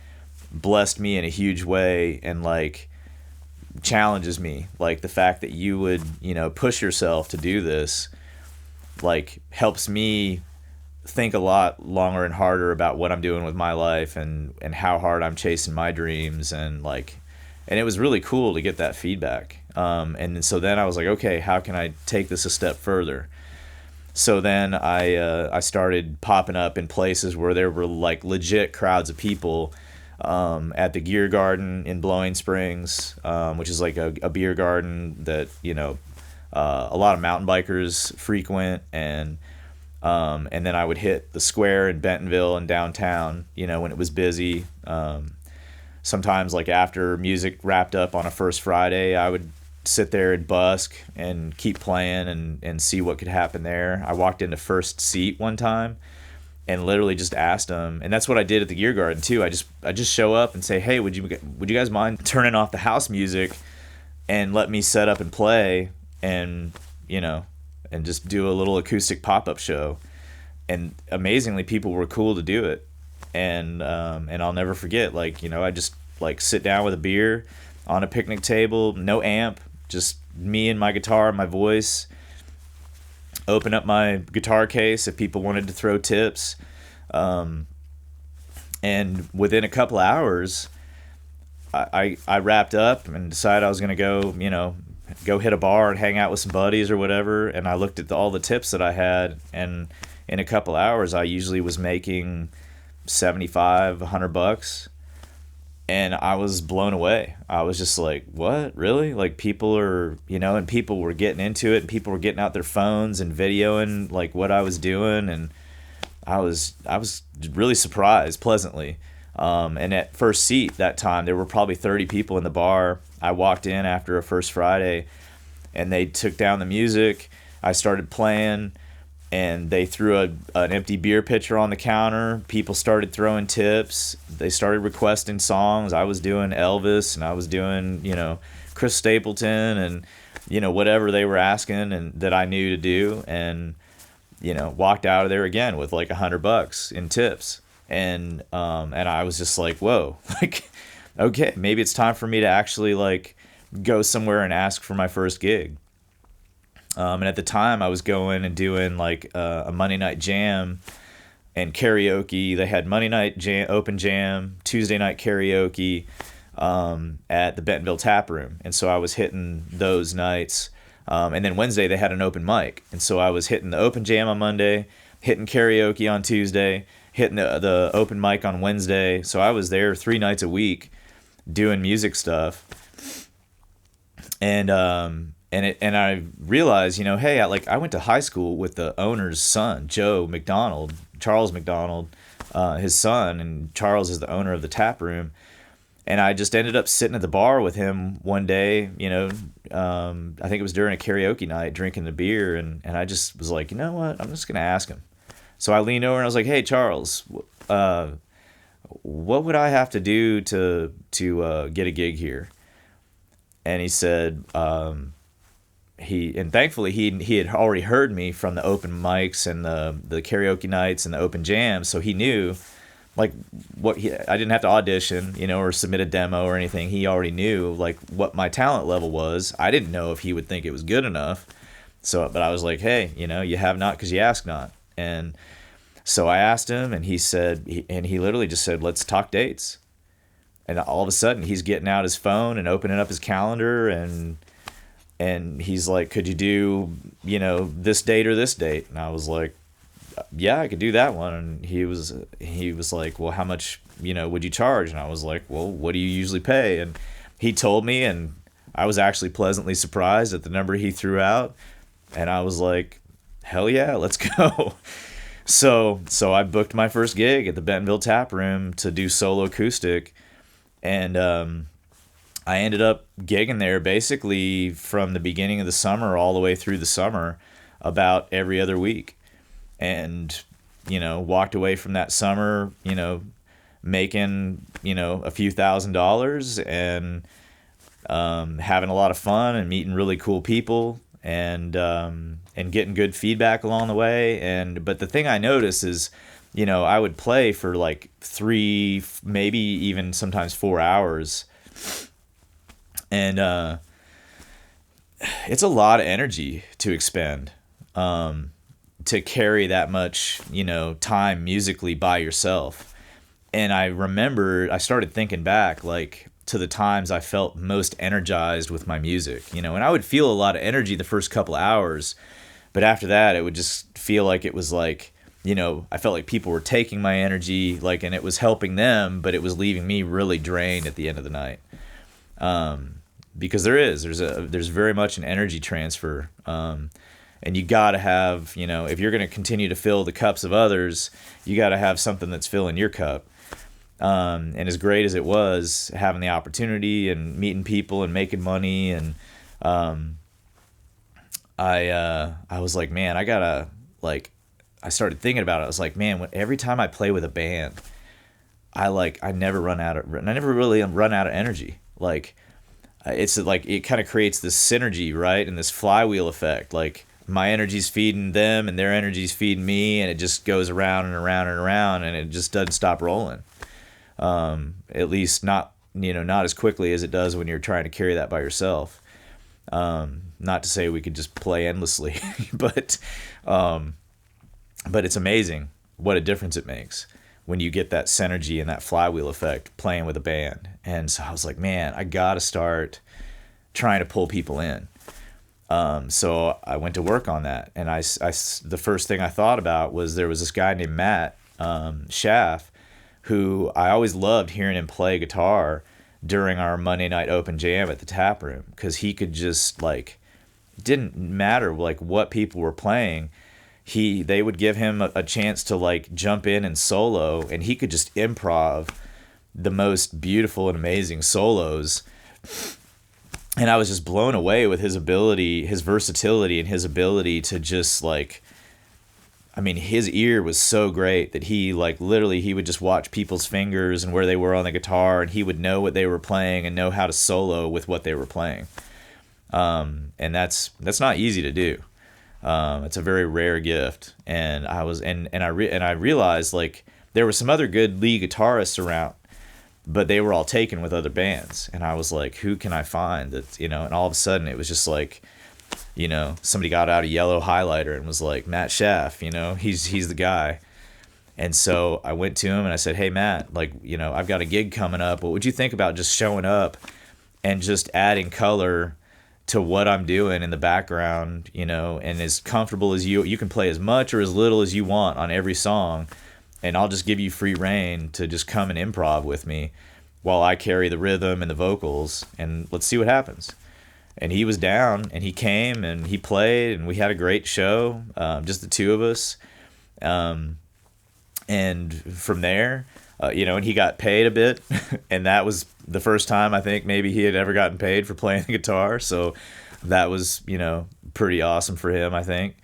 blessed me in a huge way and like challenges me. Like the fact that you would, push yourself to do this, like helps me think a lot longer and harder about what I'm doing with my life and how hard I'm chasing my dreams. And it was really cool to get that feedback. And so then I was like, okay, how can I take this a step further? So then I started popping up in places where there were like legit crowds of people, at the Gear Garden in Blowing Springs, which is like a beer garden that, a lot of mountain bikers frequent. And then I would hit the square in Bentonville and downtown, when it was busy. Sometimes like after music wrapped up on a first Friday, I would sit there and busk and keep playing and see what could happen there. I walked into First Seat one time and literally just asked them, and that's what I did at the Gear Garden too. I just show up and say, hey, would you guys mind turning off the house music and let me set up and play and and just do a little acoustic pop-up show. And amazingly, people were cool to do it. And I'll never forget, like, I just like sit down with a beer on a picnic table, no amp, just me and my guitar and my voice, open up my guitar case if people wanted to throw tips. And within a couple hours, I wrapped up and decided I was going to go hit a bar and hang out with some buddies or whatever. And I looked at all the tips that I had, and in a couple hours, I usually was making $75, $100. And I was blown away. I was just like, what? Really? Like people are, and people were getting into it, and people were getting out their phones and videoing like what I was doing. And I was really surprised pleasantly. And at First Seat that time, there were probably 30 people in the bar. I walked in after a first Friday, and they took down the music. I started playing, and they threw an empty beer pitcher on the counter. People started throwing tips. They started requesting songs. I was doing Elvis, and I was doing, Chris Stapleton, and, whatever they were asking and that I knew to do. And, walked out of there again with like $100 in tips. And I was just like, whoa, like, okay, maybe it's time for me to actually like go somewhere and ask for my first gig. And at the time I was going and doing like a Monday night jam and karaoke. They had Monday night open jam, Tuesday night karaoke at the Bentonville Tap Room, and so I was hitting those nights. And then Wednesday they had an open mic, and so I was hitting the open jam on Monday, hitting karaoke on Tuesday, hitting the open mic on Wednesday. So I was there 3 nights a week doing music stuff, and I realized, hey, I went to high school with the owner's son, Charles McDonald, his son, and Charles is the owner of the tap room. And I just ended up sitting at the bar with him one day, I think it was during a karaoke night, drinking the beer, and I just was like, you know what, I'm just going to ask him. So I leaned over and I was like, hey, Charles, what would I have to do to get a gig here? And he said, thankfully he had already heard me from the open mics and the karaoke nights and the open jams, so he knew I didn't have to audition, or submit a demo or anything. He already knew what my talent level was. I didn't know if he would think it was good enough. But I was like, hey, you have not because you ask not. And so I asked him, and he literally just said, let's talk dates. And all of a sudden he's getting out his phone and opening up his calendar, and he's like, could you do, this date or this date? And I was like, yeah, I could do that one. And he was like, well, how much, would you charge? And I was like, well, what do you usually pay? And he told me, and I was actually pleasantly surprised at the number he threw out. And I was like, hell yeah, let's go. So I booked my first gig at the Bentonville Tap Room to do solo acoustic. And I ended up gigging there basically from the beginning of the summer all the way through the summer, about every other week. And, walked away from that summer, making, a few $1,000s and having a lot of fun and meeting really cool people and getting good feedback along the way. But the thing I noticed is, I would play for 3, maybe even sometimes 4 hours. And it's a lot of energy to expend. To carry that much, time musically by yourself. And I remember I started thinking back to the times I felt most energized with my music, and I would feel a lot of energy the first couple hours, but after that it would just feel like it was I felt like people were taking my energy, and it was helping them, but it was leaving me really drained at the end of the night. Because there's very much an energy transfer. And you got to have, if you're going to continue to fill the cups of others, you got to have something that's filling your cup. And as great as it was, having the opportunity and meeting people and making money, and I was like, man, I gotta, I started thinking about it. I was like, man, every time I play with a band, I never really run out of energy. It's it kind of creates this synergy, right? And this flywheel effect. My energy's feeding them and their energy's feeding me, and it just goes around and around and around, and it just doesn't stop rolling. At least not as quickly as it does when you're trying to carry that by yourself. Not to say we could just play endlessly, but it's amazing what a difference it makes when you get that synergy and that flywheel effect playing with a band. And so I was like, man, I gotta start trying to pull people in. So I went to work on that, and the first thing I thought about was there was this guy named Matt Schaff, who I always loved hearing him play guitar during our Monday night open jam at the tap room, because he could just didn't matter what people were playing, they would give him a chance to jump in and solo, and he could just improv the most beautiful and amazing solos. And I was just blown away with his ability, his versatility, and his ability to just his ear was so great that he literally he would just watch people's fingers and where they were on the guitar, and he would know what they were playing and know how to solo with what they were playing. And that's not easy to do. It's a very rare gift. And I realized there were some other good lead guitarists around, but they were all taken with other bands. And I was like, who can I find that, and all of a sudden it was just somebody got out a yellow highlighter and was like, Matt Schaff, he's the guy. And so I went to him and I said, hey, Matt, like, you know, I've got a gig coming up. What would you think about just showing up and just adding color to what I'm doing in the background, you know, and as comfortable as you can play as much or as little as you want on every song. And I'll just give you free reign to just come and improv with me while I carry the rhythm and the vocals, and let's see what happens. And he was down, and he came and he played, and we had a great show, just the two of us. And from there, you know, and he got paid a bit, and that was the first time I think maybe he had ever gotten paid for playing the guitar. So that was, you know, pretty awesome for him, I think.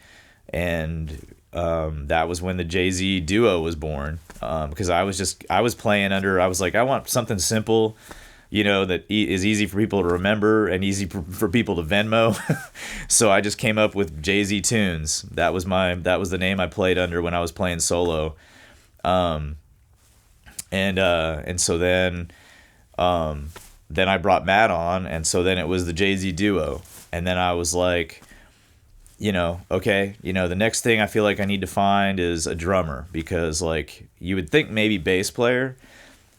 And that was when the Jay-Z duo was born, because I was playing under, I was like, I want something simple, you know, that is easy for people to remember and easy for people to Venmo. So I just came up with Jay-Z Tunes. That was the name I played under when I was playing solo. And so then I brought Matt on, and so then it was the Jay-Z duo. And then I was like, you know, okay, you know, the next thing I feel like I need to find is a drummer, because like you would think maybe bass player,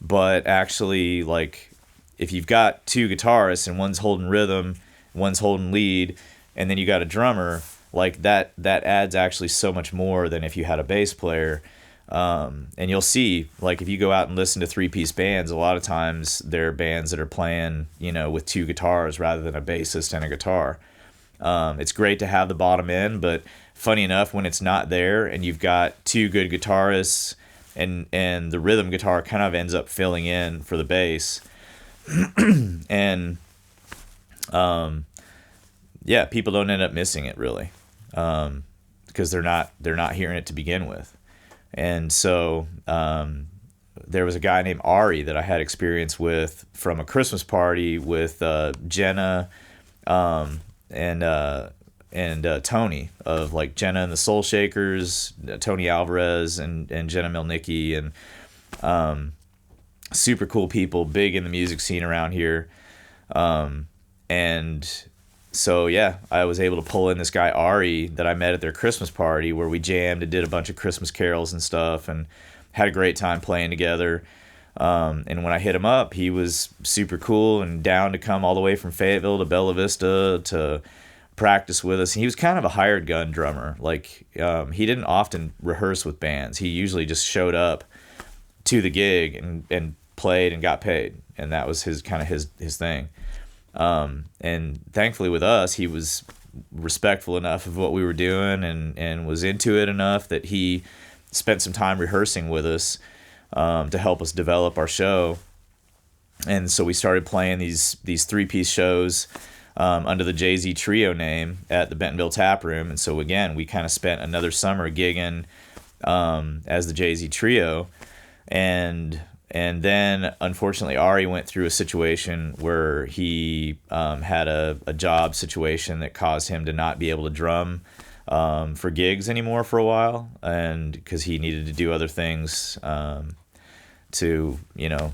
but actually like if you've got two guitarists and one's holding rhythm, one's holding lead, and then you got a drummer, like that adds actually so much more than if you had a bass player. And you'll see, like, if you go out and listen to 3-piece bands, a lot of times they're bands that are playing, you know, with two guitars rather than a bassist and a guitar. It's great to have the bottom end, but funny enough, when it's not there and you've got two good guitarists and the rhythm guitar kind of ends up filling in for the bass. And, yeah, people don't end up missing it really, because they're not hearing it to begin with. And so there was a guy named Ari that I had experience with from a Christmas party with Jenna and Tony of like Jenna and the Soul Shakers, Tony Alvarez and Jenna Milnicki, and super cool people, big in the music scene around here. And so, yeah, I was able to pull in this guy, Ari, that I met at their Christmas party where we jammed and did a bunch of Christmas carols and stuff and had a great time playing together. And when I hit him up, he was super cool and down to come all the way from Fayetteville to Bella Vista to practice with us. And he was kind of a hired gun drummer. Like, he didn't often rehearse with bands. He usually just showed up to the gig and played and got paid. And that was his thing. And thankfully with us, he was respectful enough of what we were doing and was into it enough that he spent some time rehearsing with us, to help us develop our show. And so we started playing these 3-piece shows, under the Jay-Z trio name at the Bentonville Tap Room. And so again, we kind of spent another summer gigging, as the Jay-Z trio. And then, unfortunately, Ari went through a situation where he had a job situation that caused him to not be able to drum for gigs anymore for a while, and because he needed to do other things to, you know,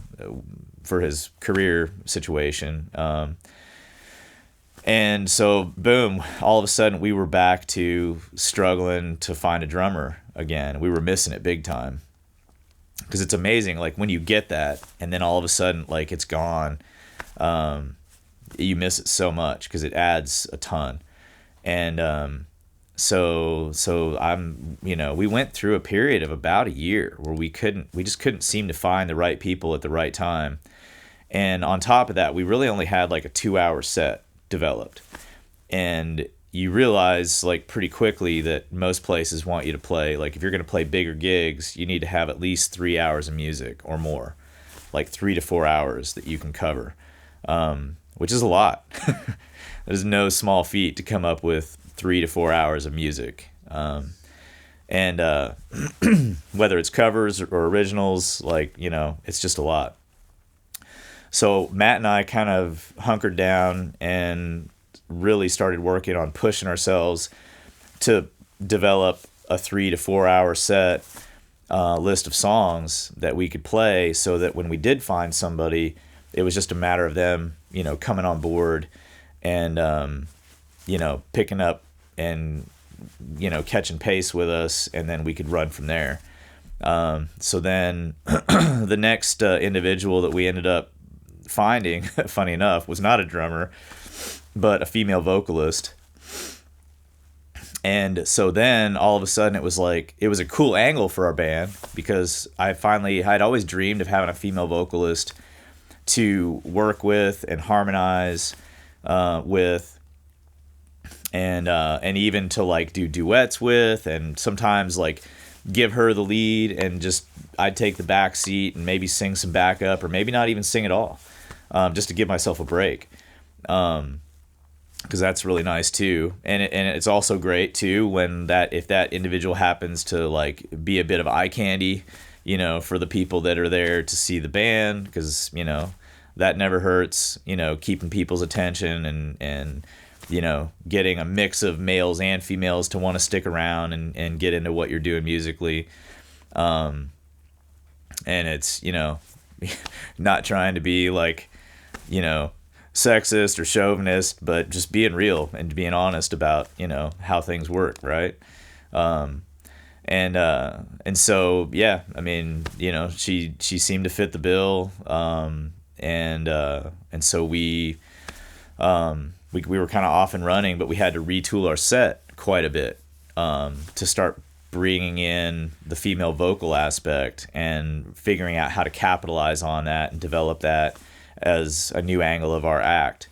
for his career situation. And so, boom, all of a sudden, we were back to struggling to find a drummer again. We were missing it big time. Because it's amazing, like, when you get that, and then all of a sudden, like, it's gone, you miss it so much, because it adds a ton. And so I'm, you know, we went through a period of about a year where we just couldn't seem to find the right people at the right time. And on top of that, we really only had, like, a 2-hour set developed. And you realize, like, pretty quickly that most places want you to play, like, if you're going to play bigger gigs, you need to have at least 3 hours of music or more, like 3 to 4 hours that you can cover, which is a lot. There's no small feat to come up with 3 to 4 hours of music. And whether it's covers or originals, like, you know, it's just a lot. So Matt and I kind of hunkered down and really started working on pushing ourselves to develop a 3 to 4 hour set list of songs that we could play, so that when we did find somebody, it was just a matter of them, you know, coming on board and, you know, picking up and, you know, catching pace with us, and then we could run from there. So then the next individual that we ended up finding, funny enough, was not a drummer, but a female vocalist. And so then all of a sudden it was a cool angle for our band, because I'd always dreamed of having a female vocalist to work with and harmonize with, and even to like do duets with, and sometimes like give her the lead, and just I'd take the back seat and maybe sing some backup, or maybe not even sing at all, just to give myself a break. Because that's really nice too, and it's also great too when if that individual happens to like be a bit of eye candy, for the people that are there to see the band, because that never hurts, keeping people's attention, and getting a mix of males and females to want to stick around and get into what you're doing musically, and it's not trying to be like sexist or chauvinist, but just being real and being honest about how things work, right? And so yeah, I mean, she seemed to fit the bill, and so we were kind of off and running, but we had to retool our set quite a bit to start bringing in the female vocal aspect and figuring out how to capitalize on that and develop that as a new angle of our act.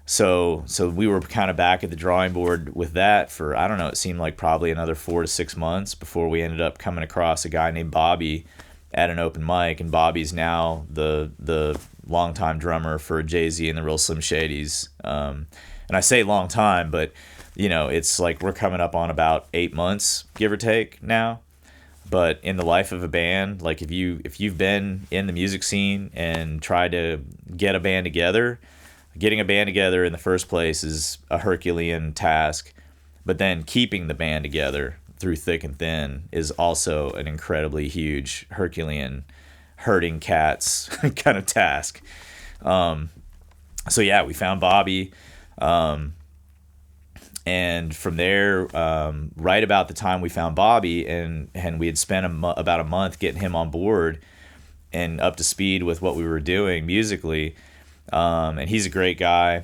So we were kind of back at the drawing board with that for, I don't know, it seemed like probably another 4 to 6 months before we ended up coming across a guy named Bobby at an open mic. And Bobby's now the longtime drummer for Jay-Z and the Real Slim Shadies. And I say long time, but it's like we're coming up on about 8 months, give or take, now. But in the life of a band, like if you've been in the music scene and tried to get a band together, getting a band together in the first place is a Herculean task. But then keeping the band together through thick and thin is also an incredibly huge Herculean, herding cats kind of task. So yeah, we found Bobby. And from there, right about the time we found Bobby, and we had spent about a month getting him on board and up to speed with what we were doing musically. And he's a great guy.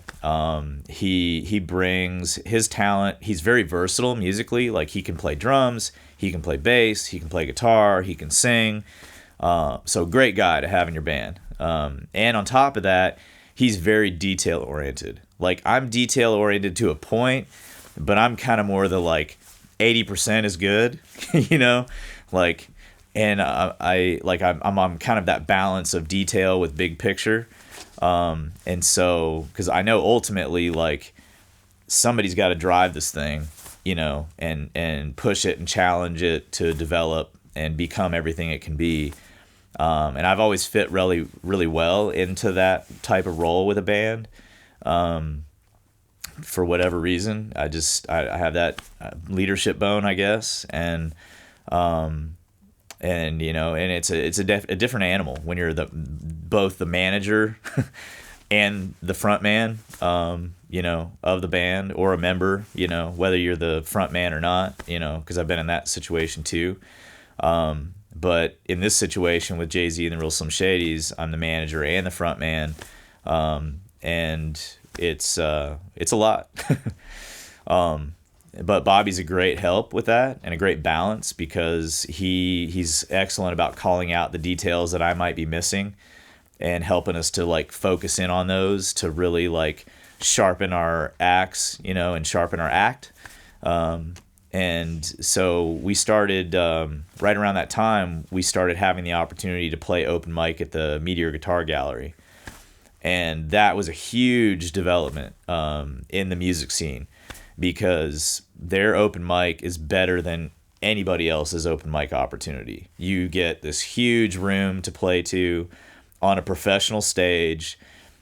He brings his talent. He's very versatile musically. Like, he can play drums, he can play bass, he can play guitar, he can sing. So great guy to have in your band. And on top of that, he's very detail oriented. Like, I'm detail oriented to a point, but I'm kind of more the like 80% is good, like, and I'm kind of that balance of detail with big picture. And so, because I know ultimately, like, somebody's got to drive this thing, and push it and challenge it to develop and become everything it can be. And I've always fit really, really well into that type of role with a band. For whatever reason, I have that leadership bone, I guess. And it's a different animal when you're both the manager and the front man, of the band, or a member, whether you're the front man or not, because I've been in that situation too. But in this situation with Jay-Z and the Real Slim Shadies, I'm the manager and the front man. And it's a lot. But Bobby's a great help with that and a great balance, because he's excellent about calling out the details that I might be missing and helping us to like focus in on those to really like sharpen our acts, and sharpen our act. And so we started, right around that time, we started having the opportunity to play open mic at the Meteor Guitar Gallery. And that was a huge development in the music scene, because their open mic is better than anybody else's open mic opportunity. You get this huge room to play to on a professional stage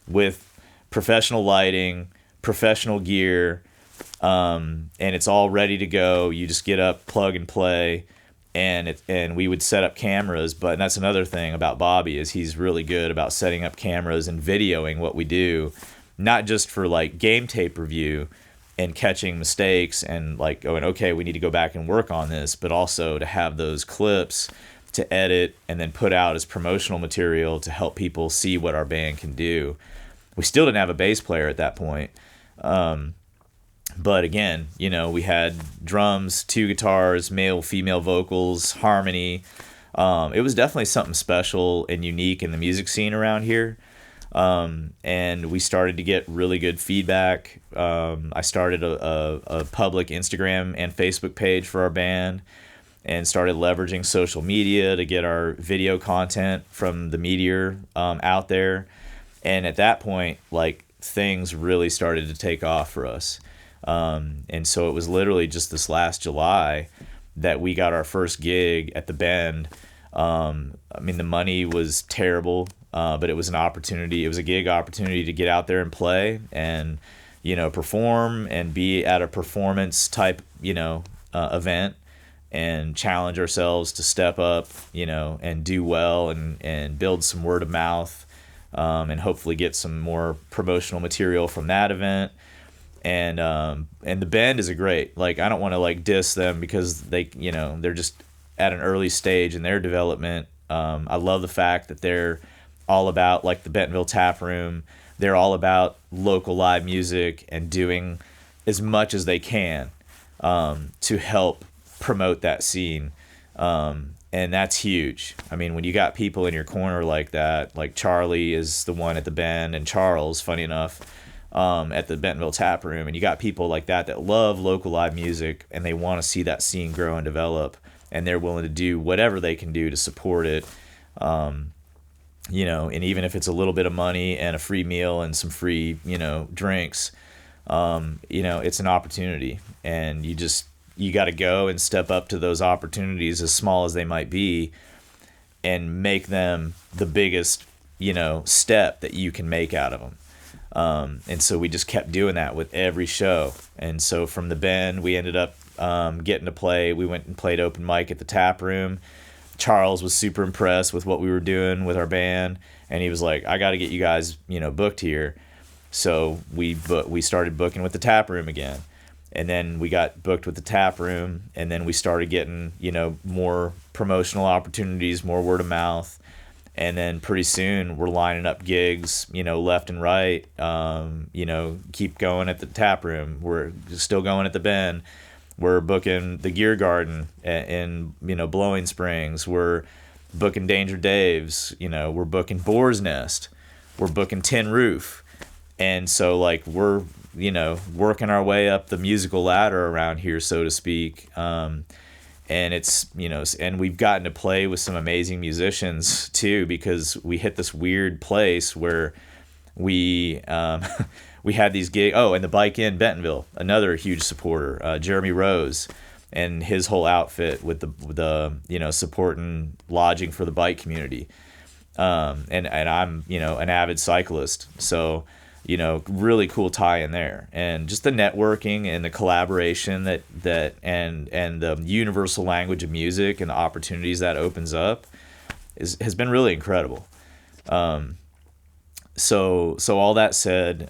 with professional lighting, professional gear, and it's all ready to go. You just get up, plug and play, and we would set up cameras. But that's another thing about Bobby, is he's really good about setting up cameras and videoing what we do, not just for like game tape review, and catching mistakes and like going, okay, we need to go back and work on this, but also to have those clips to edit and then put out as promotional material to help people see what our band can do. We still didn't have a bass player at that point. But again, we had drums, 2 guitars, male, female vocals, harmony. It was definitely something special and unique in the music scene around here. And we started to get really good feedback. I started a public Instagram and Facebook page for our band and started leveraging social media to get our video content from the Meteor out there. And at that point, like, things really started to take off for us. And so it was literally just this last July that we got our first gig at the Bend. The money was terrible, but it was an opportunity. It was a gig opportunity to get out there and play and, perform and be at a performance type, event and challenge ourselves to step up, and do well and build some word of mouth, and hopefully get some more promotional material from that event. And the Bend is great. Like, I don't want to like diss them because they're just at an early stage in their development. I love the fact that they're all about, like, the Bentonville Tap Room. They're all about local live music and doing as much as they can to help promote that scene. And that's huge. I mean, when you got people in your corner like that, like Charlie is the one at the Bend, and Charles, funny enough, at the Bentonville Tap Room, and you got people like that love local live music and they want to see that scene grow and develop, and they're willing to do whatever they can do to support it. And even if it's a little bit of money and a free meal and some free, drinks, it's an opportunity, and you got to go and step up to those opportunities, as small as they might be, and make them the biggest, step that you can make out of them. And so we just kept doing that with every show. And so from the Bend, we ended up getting to play. We went and played open mic at the Tap Room. Charles was super impressed with what we were doing with our band, and he was like, I got to get you guys, booked here. So we started booking with the Tap Room again. And then we got booked with the Tap Room, and then we started getting, more promotional opportunities, more word of mouth. And then pretty soon we're lining up gigs, left and right. Keep going at the Tap Room. We're still going at the Bend. We're booking the Gear Garden in Blowing Springs. We're booking Danger Dave's. We're booking Boar's Nest. We're booking Tin Roof. And so, like, we're working our way up the musical ladder around here, so to speak. And it's, and we've gotten to play with some amazing musicians too, because we hit this weird place where we we had these gigs. Oh, and the Bike Inn Bentonville, another huge supporter, Jeremy Rose and his whole outfit with the supporting lodging for the bike community. And I'm, an avid cyclist. So, really cool tie in there, and just the networking and the collaboration that and the universal language of music and the opportunities that opens up has been really incredible. So all that said,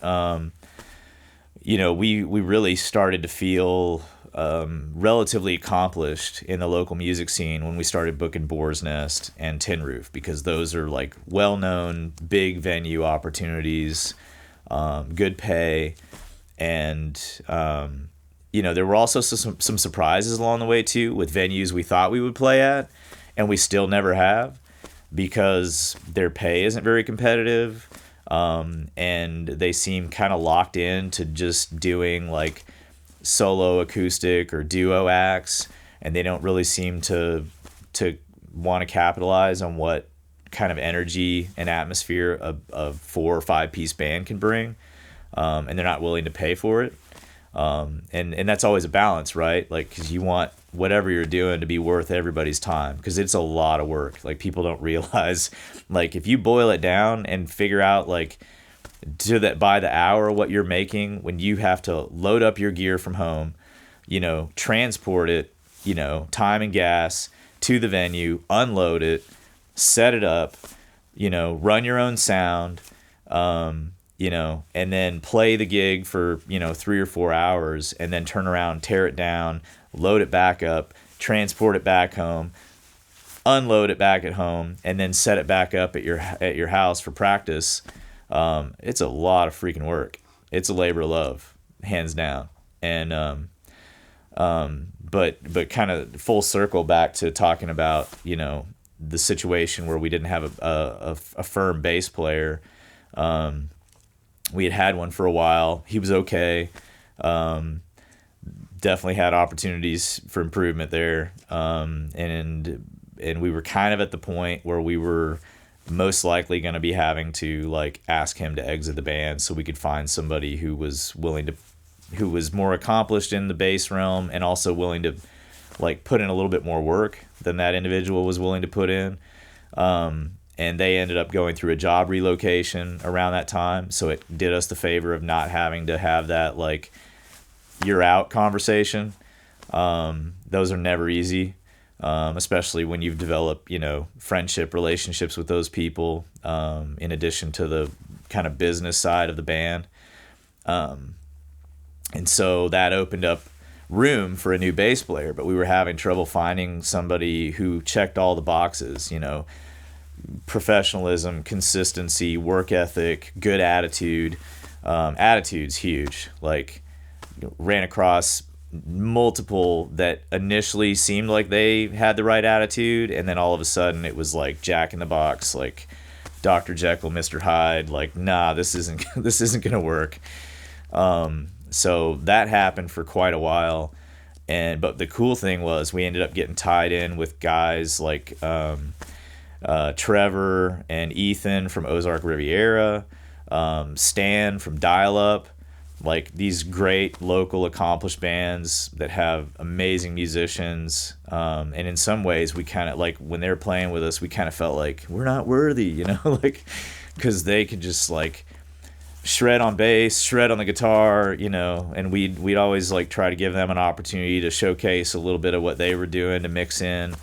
we really started to feel relatively accomplished in the local music scene when we started booking Boar's Nest and Tin Roof, because those are like well-known big venue opportunities. Good pay, and there were also some surprises along the way too, with venues we thought we would play at and we still never have, because their pay isn't very competitive, and they seem kind of locked in to just doing like solo acoustic or duo acts, and they don't really seem to want to capitalize on what kind of energy and atmosphere a 4 or 5 piece band can bring, and they're not willing to pay for it, and that's always a balance, right? Like, because you want whatever you're doing to be worth everybody's time, because it's a lot of work. Like, people don't realize, like, if you boil it down and figure out, like, to that by the hour what you're making when you have to load up your gear from home, transport it, time and gas to the venue, unload it, set it up, run your own sound, and then play the gig for, 3 or 4 hours, and then turn around, tear it down, load it back up, transport it back home, unload it back at home, and then set it back up at your house for practice. It's a lot of freaking work. It's a labor of love, hands down. And but kind of full circle back to talking about the situation where we didn't have a firm bass player. We had one for a while. He was okay. Definitely had opportunities for improvement there. And we were kind of at the point where we were most likely going to be having to like ask him to exit the band so we could find somebody who was more accomplished in the bass realm and also willing to like put in a little bit more work than that individual was willing to put in. And they ended up going through a job relocation around that time. So it did us the favor of not having to have that like you're out conversation. Those are never easy. Especially when you've developed, friendship relationships with those people, in addition to the kind of business side of the band. And so that opened up room for a new bass player, but we were having trouble finding somebody who checked all the boxes, professionalism, consistency, work ethic, good attitude. Attitude's huge. Like, ran across multiple that initially seemed like they had the right attitude, and then all of a sudden it was like Jack in the Box, like Dr. Jekyll, Mr. Hyde, like, nah, this isn't gonna work. So that happened for quite a while, but the cool thing was we ended up getting tied in with guys like Trevor and Ethan from Ozark Riviera, Stan from Dial Up, like these great local accomplished bands that have amazing musicians. And in some ways we kind of like when they were playing with us, we kind of felt like we're not worthy, like, cause they could just like shred on bass, shred on the guitar, and we'd always like try to give them an opportunity to showcase a little bit of what they were doing to mix in,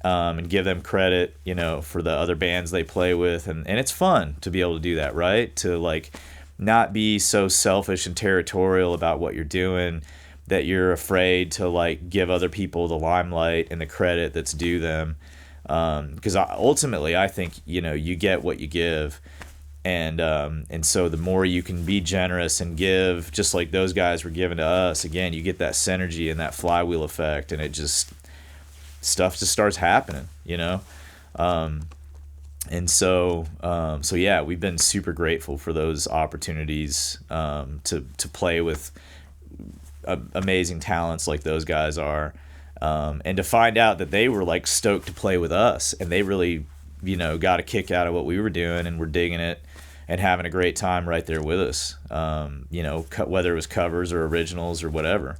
and give them credit, for the other bands they play with. And it's fun to be able to do that, right? To like not be so selfish and territorial about what you're doing that you're afraid to like give other people the limelight and the credit that's due them. Because ultimately I think, you get what you give. And so the more you can be generous and give, just like those guys were giving to us, again, you get that synergy and that flywheel effect, and stuff just starts happening, And so yeah, we've been super grateful for those opportunities, to play with amazing talents like those guys are, and to find out that they were like stoked to play with us, and they really, got a kick out of what we were doing and were digging it and having a great time right there with us, whether it was covers or originals or whatever.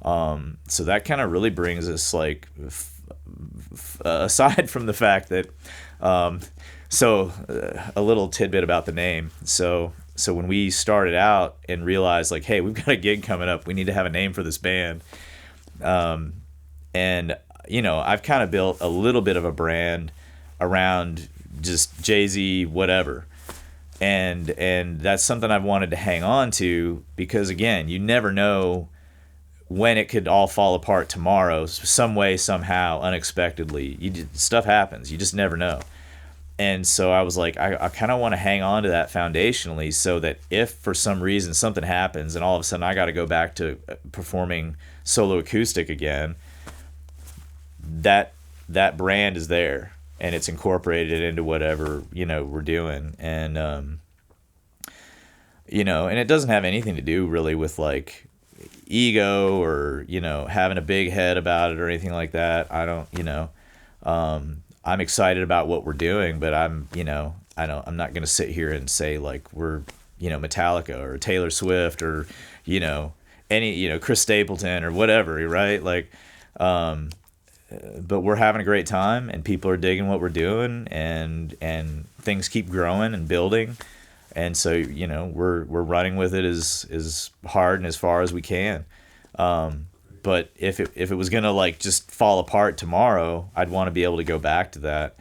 So that kind of really brings us like, aside from the fact that, a little tidbit about the name. So when we started out and realized like, hey, we've got a gig coming up, we need to have a name for this band. And I've kind of built a little bit of a brand around just Jay-Z, whatever. And that's something I've wanted to hang on to, because again, you never know when it could all fall apart tomorrow, some way, somehow, unexpectedly. Stuff happens. You just never know. And so I was like, I kind of want to hang on to that foundationally, so that if for some reason something happens and all of a sudden I got to go back to performing solo acoustic again, that brand is there and it's incorporated into whatever, we're doing. And, and it doesn't have anything to do really with like ego or, having a big head about it or anything like that. I don't, I'm excited about what we're doing, but I'm not going to sit here and say like we're, Metallica or Taylor Swift or, any, Chris Stapleton or whatever, right? Like, but we're having a great time and people are digging what we're doing, and things keep growing and building. And so, we're running with it as hard and as far as we can. But if it was going to like just fall apart tomorrow, I'd want to be able to go back to that.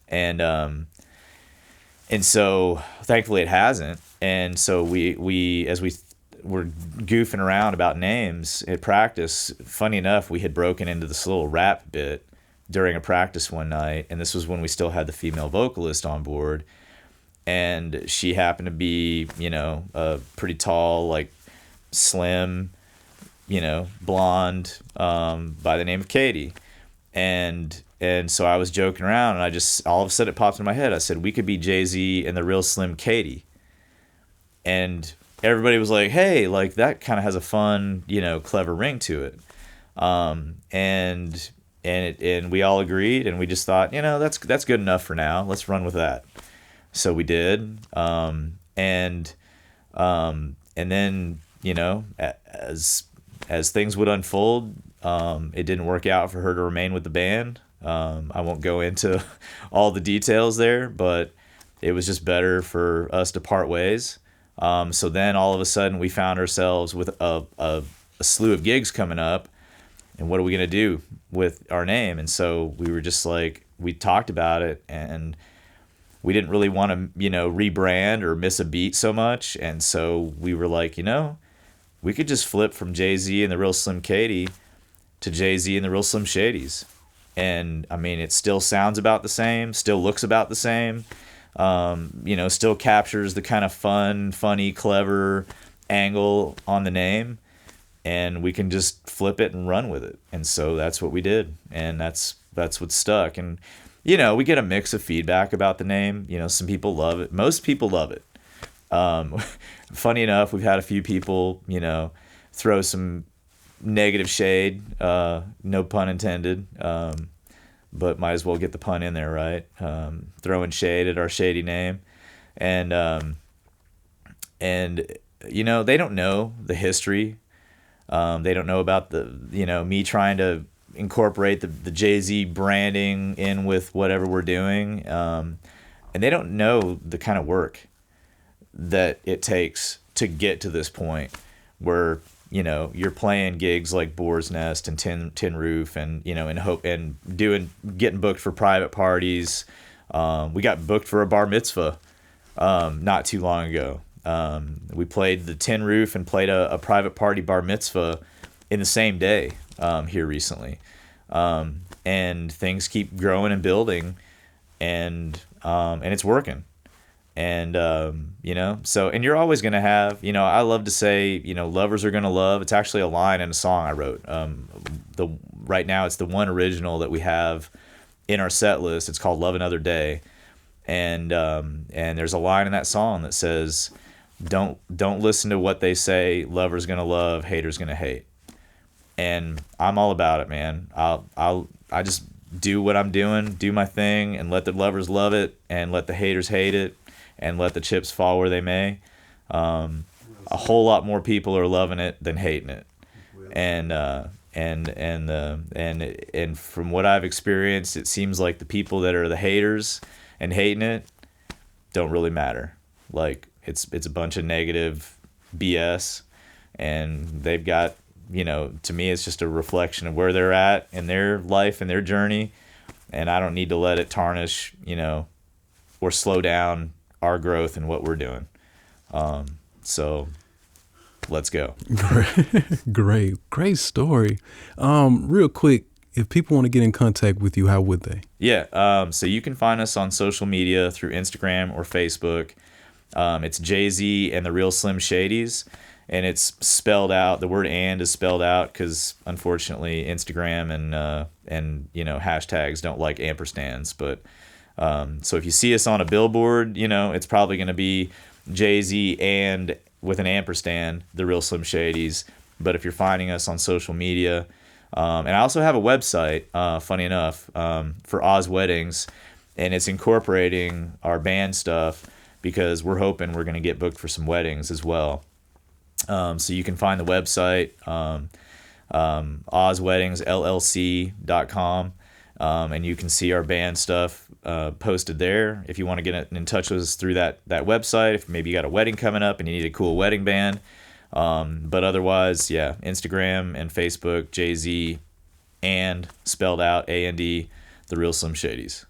And so thankfully it hasn't. And so we as we were goofing around about names at practice, funny enough, we had broken into this little rap bit during a practice one night, and this was when we still had the female vocalist on board, and she happened to be, a pretty tall, like slim, blonde, by the name of Katie. And so I was joking around, and I just, all of a sudden it popped in my head. I said, we could be Jay-Z and the Real Slim Katie. And everybody was like, hey, like that kind of has a fun, clever ring to it. And we all agreed, and we just thought, that's good enough for now. Let's run with that. So we did. And then, as things would unfold, it didn't work out for her to remain with the band. I won't go into all the details there, but it was just better for us to part ways. So then all of a sudden we found ourselves with a slew of gigs coming up, and what are we going to do with our name? And so we were just like, we talked about it, and we didn't really want to, rebrand or miss a beat so much. And so we were like, we could just flip from Jay-Z and the Real Slim Katie to Jay-Z and the Real Slim Shadies. And I mean, it still sounds about the same, still looks about the same, still captures the kind of funny, clever angle on the name, and we can just flip it and run with it. And so that's what we did, and that's what stuck. And we get a mix of feedback about the name. Some people love it, most people love it. Funny enough, we've had a few people, throw some negative shade, no pun intended, but might as well get the pun in there, right? Throwing shade at our shady name. And they don't know the history. They don't know about me trying to incorporate the Jay-Z branding in with whatever we're doing. And they don't know the kind of work that it takes to get to this point where, you're playing gigs like Boar's Nest and Tin Roof, and, in hope and getting booked for private parties. We got booked for a bar mitzvah, not too long ago. We played the Tin Roof and played a private party bar mitzvah in the same day, here recently. And things keep growing and building, and it's working. And, and you're always going to have, I love to say, lovers are going to love. It's actually a line in a song I wrote. Right now it's the one original that we have in our set list. It's called Love Another Day. And there's a line in that song that says, don't listen to what they say. Lover's going to love, hater's going to hate. And I'm all about it, man. I just do what I'm doing, do my thing, and let the lovers love it, and let the haters hate it, and let the chips fall where they may. A whole lot more people are loving it than hating it. And from what I've experienced, it seems like the people that are the haters and hating it don't really matter. Like it's a bunch of negative BS, and they've got, to me, it's just a reflection of where they're at in their life and their journey. And I don't need to let it tarnish, or slow down our growth and what we're doing. So let's go. Great story. Real quick, if people want to get in contact with you, how would they? Yeah. So you can find us on social media through Instagram or Facebook. It's Jay-Z and the Real Slim Shadies. And it's spelled out. The word "and" is spelled out because, unfortunately, Instagram and hashtags don't like ampersands. But so if you see us on a billboard, it's probably going to be Jay-Z and with an ampersand, the Real Slim Shadies. But if you're finding us on social media, and I also have a website, funny enough, for Oz Weddings, and it's incorporating our band stuff because we're hoping we're going to get booked for some weddings as well. So you can find the website, ozweddingsllc.com, and you can see our band stuff posted there. If you want to get in touch with us through that website, if maybe you got a wedding coming up and you need a cool wedding band. But otherwise, yeah, Instagram and Facebook, Jay-Z, and spelled out A&D, the Real Slim Shadies.